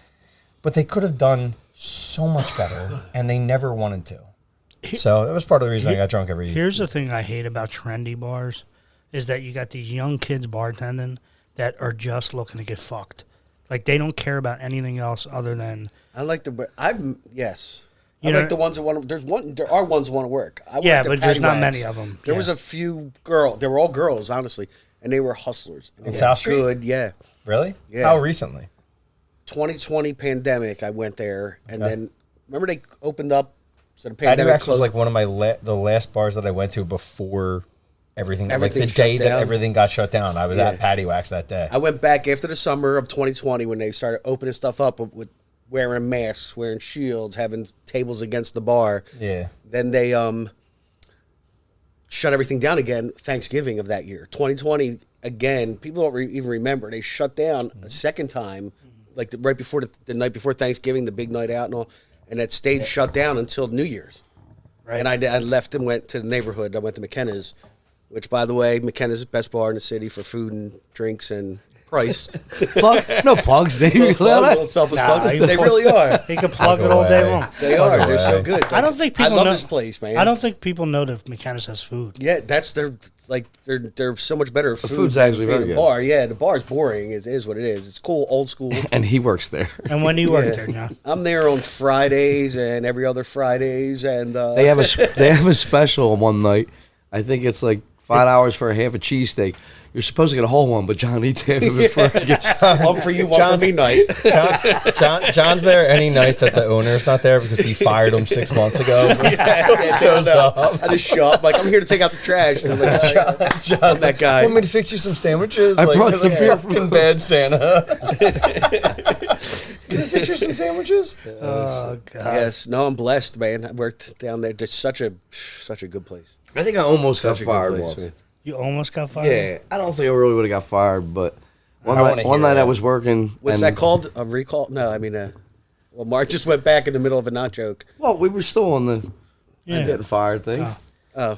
but they could have done so much better, and they never wanted to. So that was part of the reason I got drunk every year. Here's the thing I hate about trendy bars is that you got these young kids bartending that are just looking to get fucked. Like they don't care about anything else other than. I like the. Yes. You I know- like the ones that want to. There are ones that want to work. I Yeah, went to but there's Patty not Wax. many of 'em. There Yeah. was a few They were all girls, honestly, and they were hustlers. And they On were South Street? Good, yeah. Really? Yeah. How recently? 2020 pandemic, I went there, and then remember they opened up. So the Patty pandemic Wax was closed. like one of my the last bars that I went to before everything. Like Everything the shut day that down. everything got shut down, I was Yeah. at Patty Wax that day. I went back after the summer of 2020 when they started opening stuff up with wearing masks, wearing shields, having tables against the bar. Yeah. Then they shut everything down again Thanksgiving of that year. 2020, again, people don't even remember. They shut down a second time, like right before the night before Thanksgiving, the big night out and all, and that stayed shut down until New Year's. Right. And I left and went to the neighborhood. I went to McKenna's, which, by the way, McKenna's is the best bar in the city for food and drinks and price. Plug, no plugs. They Little selfish plugs. you They plug- really are. They can plug Plug it all day away. long. They are. They're so good. I don't think people I love know this place, man. I don't think people know that McKenna's has food. Yeah, that's they're so much better. The food's actually very good. Bar, yeah, the bar's boring. It is what it is. It's cool, old school. And he works there. And when do you work there, John? I'm there on Fridays and every other Fridays, and They have a special one night. I think it's like $5 for a half a cheesesteak. You're supposed to get a whole one, but John eats half of it for One for you, one for me night. John's there any night that the owner's not there because he fired him 6 months ago. Shows up. I just show up like, I'm here to take out the trash. And I'm like, John's that guy. Want me to fix you some sandwiches? I like, brought some beer. fucking bad Santa. Can I fix you some sandwiches? Oh God. Yes. No, I'm blessed, man. I worked down there. Just such a good place. I think I almost got Such a good fired place, once. man. You almost got fired. Yeah, I don't think I really would have got fired, but one I wanna night, hear one night I that. was working. What's and- that called? A recall? No, I mean, well, Mark just went back in the middle of a not joke. Well, we were still on the Yeah. getting fired things. Oh,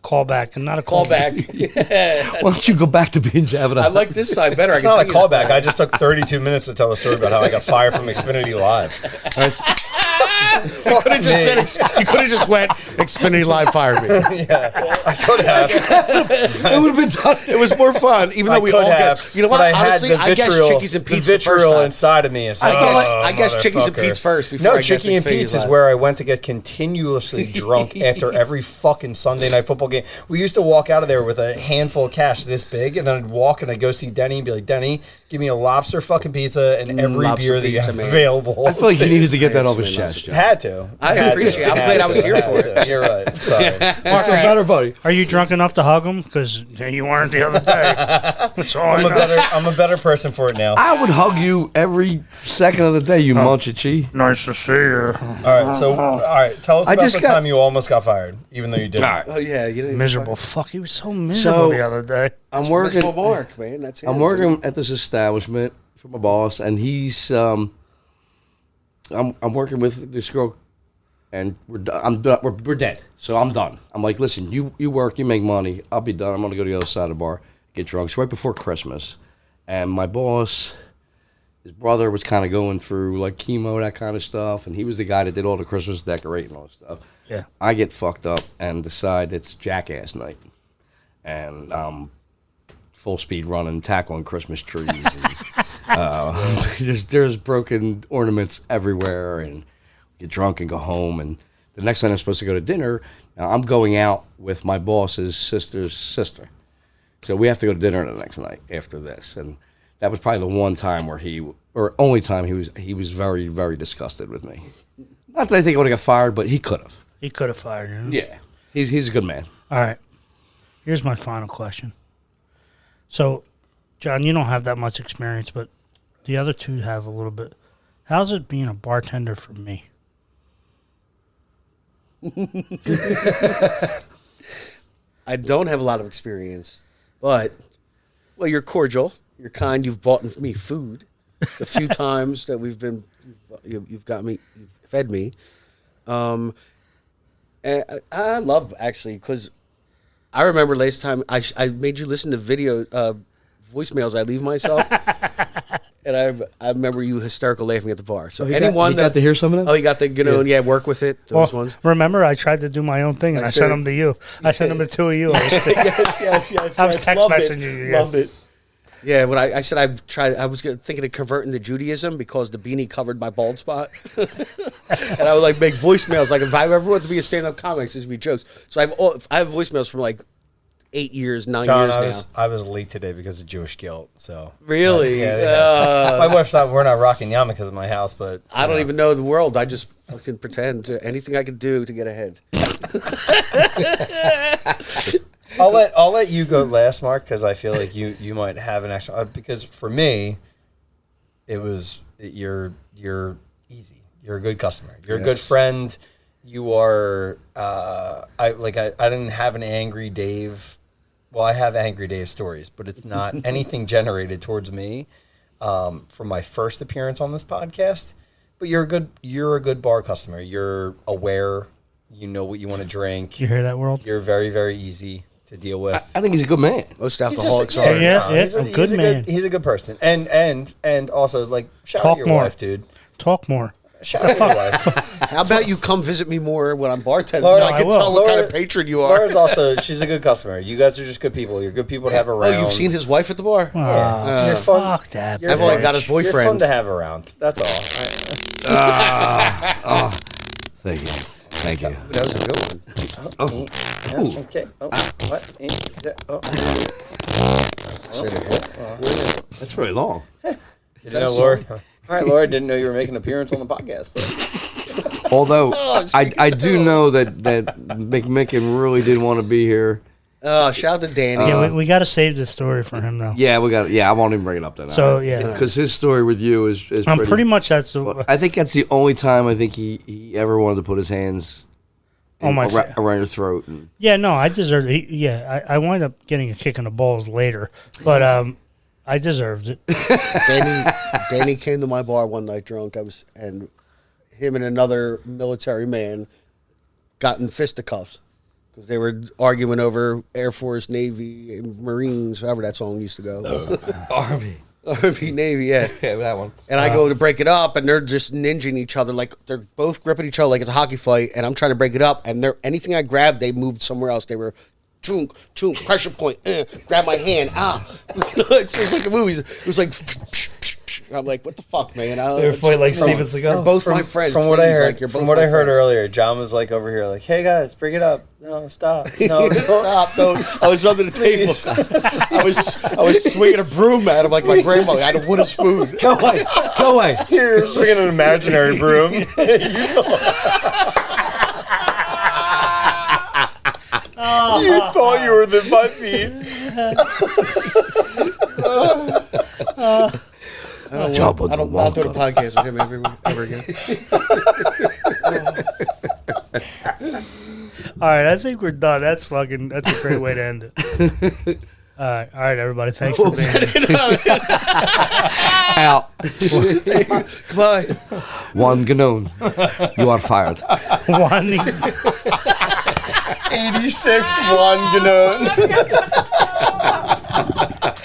Call back and not a call call back. Why don't you go back to being Jabba? I like this side better. It's I can not a see his callback. back. I just took 32 minutes to tell the story about how I got fired from Xfinity Live. You could have just said. You could have just went. Xfinity Live fired me. I could have. it would have been done. It was more fun, even though we all guessed. You know what? But I had Honestly, the I guessed vitriol- Chickies and the Pete's the first vitriol time. inside of me. It's like, I guessed Chickies and motherfucker. Pete's first before No, I guessed Chickie and Xfinity Pete's is Live. where I went to get continuously drunk after every fucking Sunday night football game. We used to walk out of there with a handful of cash this big, and then I'd walk and I'd go see Denny and be like, Denny, give me a lobster fucking pizza and every Lobster beer that you pizza, have man. available. I feel like you needed to get that off his chest, John. Had to. I Had appreciate it. I'm Had glad I to. was here Had for to. it. You're right. Sorry. I feel better, buddy. Are you drunk enough to hug him? Because you weren't the other day. That's all I know. I'm a better person for it now. I would hug you every second of the day, you munchie. Nice to see you. All right. So, all right. Tell us I about just the got- time you almost got fired, even though you didn't. All right. Oh yeah, you didn't Miserable. Fuck, he was so miserable the other day. I'm That's working. Mark, man. That's him. I'm working at this establishment for my boss, and he's. I'm working with this girl, and we're dead. So I'm done. I'm like, listen, you work, you make money. I'll be done. I'm gonna go to the other side of the bar, get drunk. It's right before Christmas, and my boss, his brother was kind of going through like chemo, that kind of stuff, and he was the guy that did all the Christmas decorating and all that stuff. Yeah. I get fucked up and decide it's jackass night, and full speed running, tackling Christmas trees. And, there's broken ornaments everywhere, and get drunk and go home. And the next night I'm supposed to go to dinner. Now I'm going out with my boss's sister's sister, so we have to go to dinner the next night after this. And that was probably the one time where only time he was very, very disgusted with me. Not that I think I would have got fired, but he could have. He could have fired you. Yeah, he's a good man. All right. Here's my final question. So, John, you don't have that much experience, but the other two have a little bit. How's it being a bartender for me? I don't have a lot of experience, but well, you're cordial. You're kind. You've bought me food the few times that you've fed me. And I love actually because I remember last time I made you listen to video voicemails I leave myself, and I remember you hysterical laughing at the bar. So anyone you got to hear some of them? Oh, you got the Gannone, work with it. Those ones. Remember, I tried to do my own thing, and I sent them to you. I sent them to two of you. I was yes. I was text Loved messaging it. you. Loved it. Yeah, when I said I was thinking of converting to Judaism because the beanie covered my bald spot, and I would like make voicemails. Like if I ever wanted to be a stand-up comic, this would be jokes. So I have voicemails from like 8 years, 9 John, years now. I was late today because of Jewish guilt. So Really? my wife's not. We're not rocking yarmulkes at my house, but I don't even know the world. I just fucking pretend to anything I can do to get ahead. I'll let you go last, Mark, because I feel like you might have an extra. Because for me, you're easy. You're a good customer. You're a good friend. You are. I didn't have an Angry Dave. Well, I have Angry Dave stories, but it's not anything generated towards me from my first appearance on this podcast. But you're a good bar customer. You're aware. You know what you want to drink. You hear that, world? You're very, very easy to deal with. I think he's a good man. Most He's alcoholics just- are. He's a good man. He's a good person, and also like shout out Talk your more. wife, dude. Talk more. Shout out your wife. How about you come visit me more when I'm bartending Laura, so I I can will. tell what kind of Laura- patron you are? Laura's also she's a good customer. You guys are just good people. You're good people to have around. Oh, you've seen his wife at the bar? Oh, You're fun. fuck that. You're I've only fun. got his You're fun boyfriend. to have around. That's all. Thank you. Thank you. That was a good one. Okay. Oh, what? Should have hit. That's really long. Did you know, Laura? All right, Laura, didn't know you were making an appearance on the podcast. But Although I do know that McMicken really did want to be here. Oh, shout out to Danny. Yeah, we got to save this story for him though. Yeah, we got. Yeah, I won't even bring it up then. So yeah, because his story with you is pretty much that's. I think that's the only time I think he ever wanted to put his hands Oh my! around your throat. And, Yeah, no, I deserved it. I wound up getting a kick in the balls later, but I deserved it. Danny came to my bar one night drunk. And him and another military man got in fisticuffs because they were arguing over Air Force, Navy, Marines, however that song used to go. Army, Navy, yeah. yeah, that one. And I go to break it up, and they're just ninjing each other. Like, they're both gripping each other like it's a hockey fight, and I'm trying to break it up, and anything I grabbed, they moved somewhere else. They were, chunk, pressure point, grab my hand, it was like a movie. It was like, I'm like, what the fuck, man? They were fighting like Steven Seagal. They're both my friends. From what I heard, like, you're both from what my I heard friends. earlier, John was like over here, like, "Hey guys, bring it up. No, stop. No, Stop, don't. I was under the table. I was swinging a broom at him like my grandmother. I had a wooden spoon. Go away, go away. You're swinging an imaginary broom. You thought you were within 5 feet. I don't want to do a podcast with him ever again. All right, I think we're done. That's a great way to end it. All right, everybody. Thanks for being here. Out. Goodbye. One Gannone. You are fired. 86 Juan Gannone.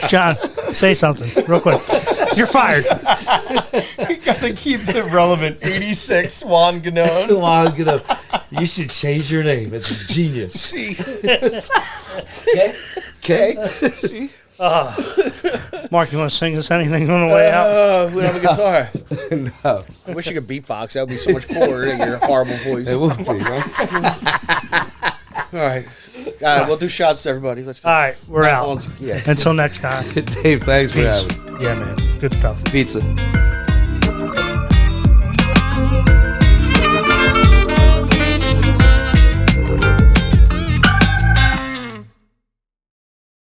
John, say something real quick. You're fired. We gotta keep it relevant. 86 Juan Gannone. Juan Gannone. You should change your name. It's a genius. See. Okay. See. Mark, you want to sing us anything on the way out? We don't have a guitar. No. I wish you could beatbox. That would be so much cooler than your horrible voice. It would be, right? All right. God, we'll do shots to everybody. Let's go. All right, we're out. Yeah. Until next time. Dave, thanks for Peace. having me. Yeah, man. Good stuff. Pizza.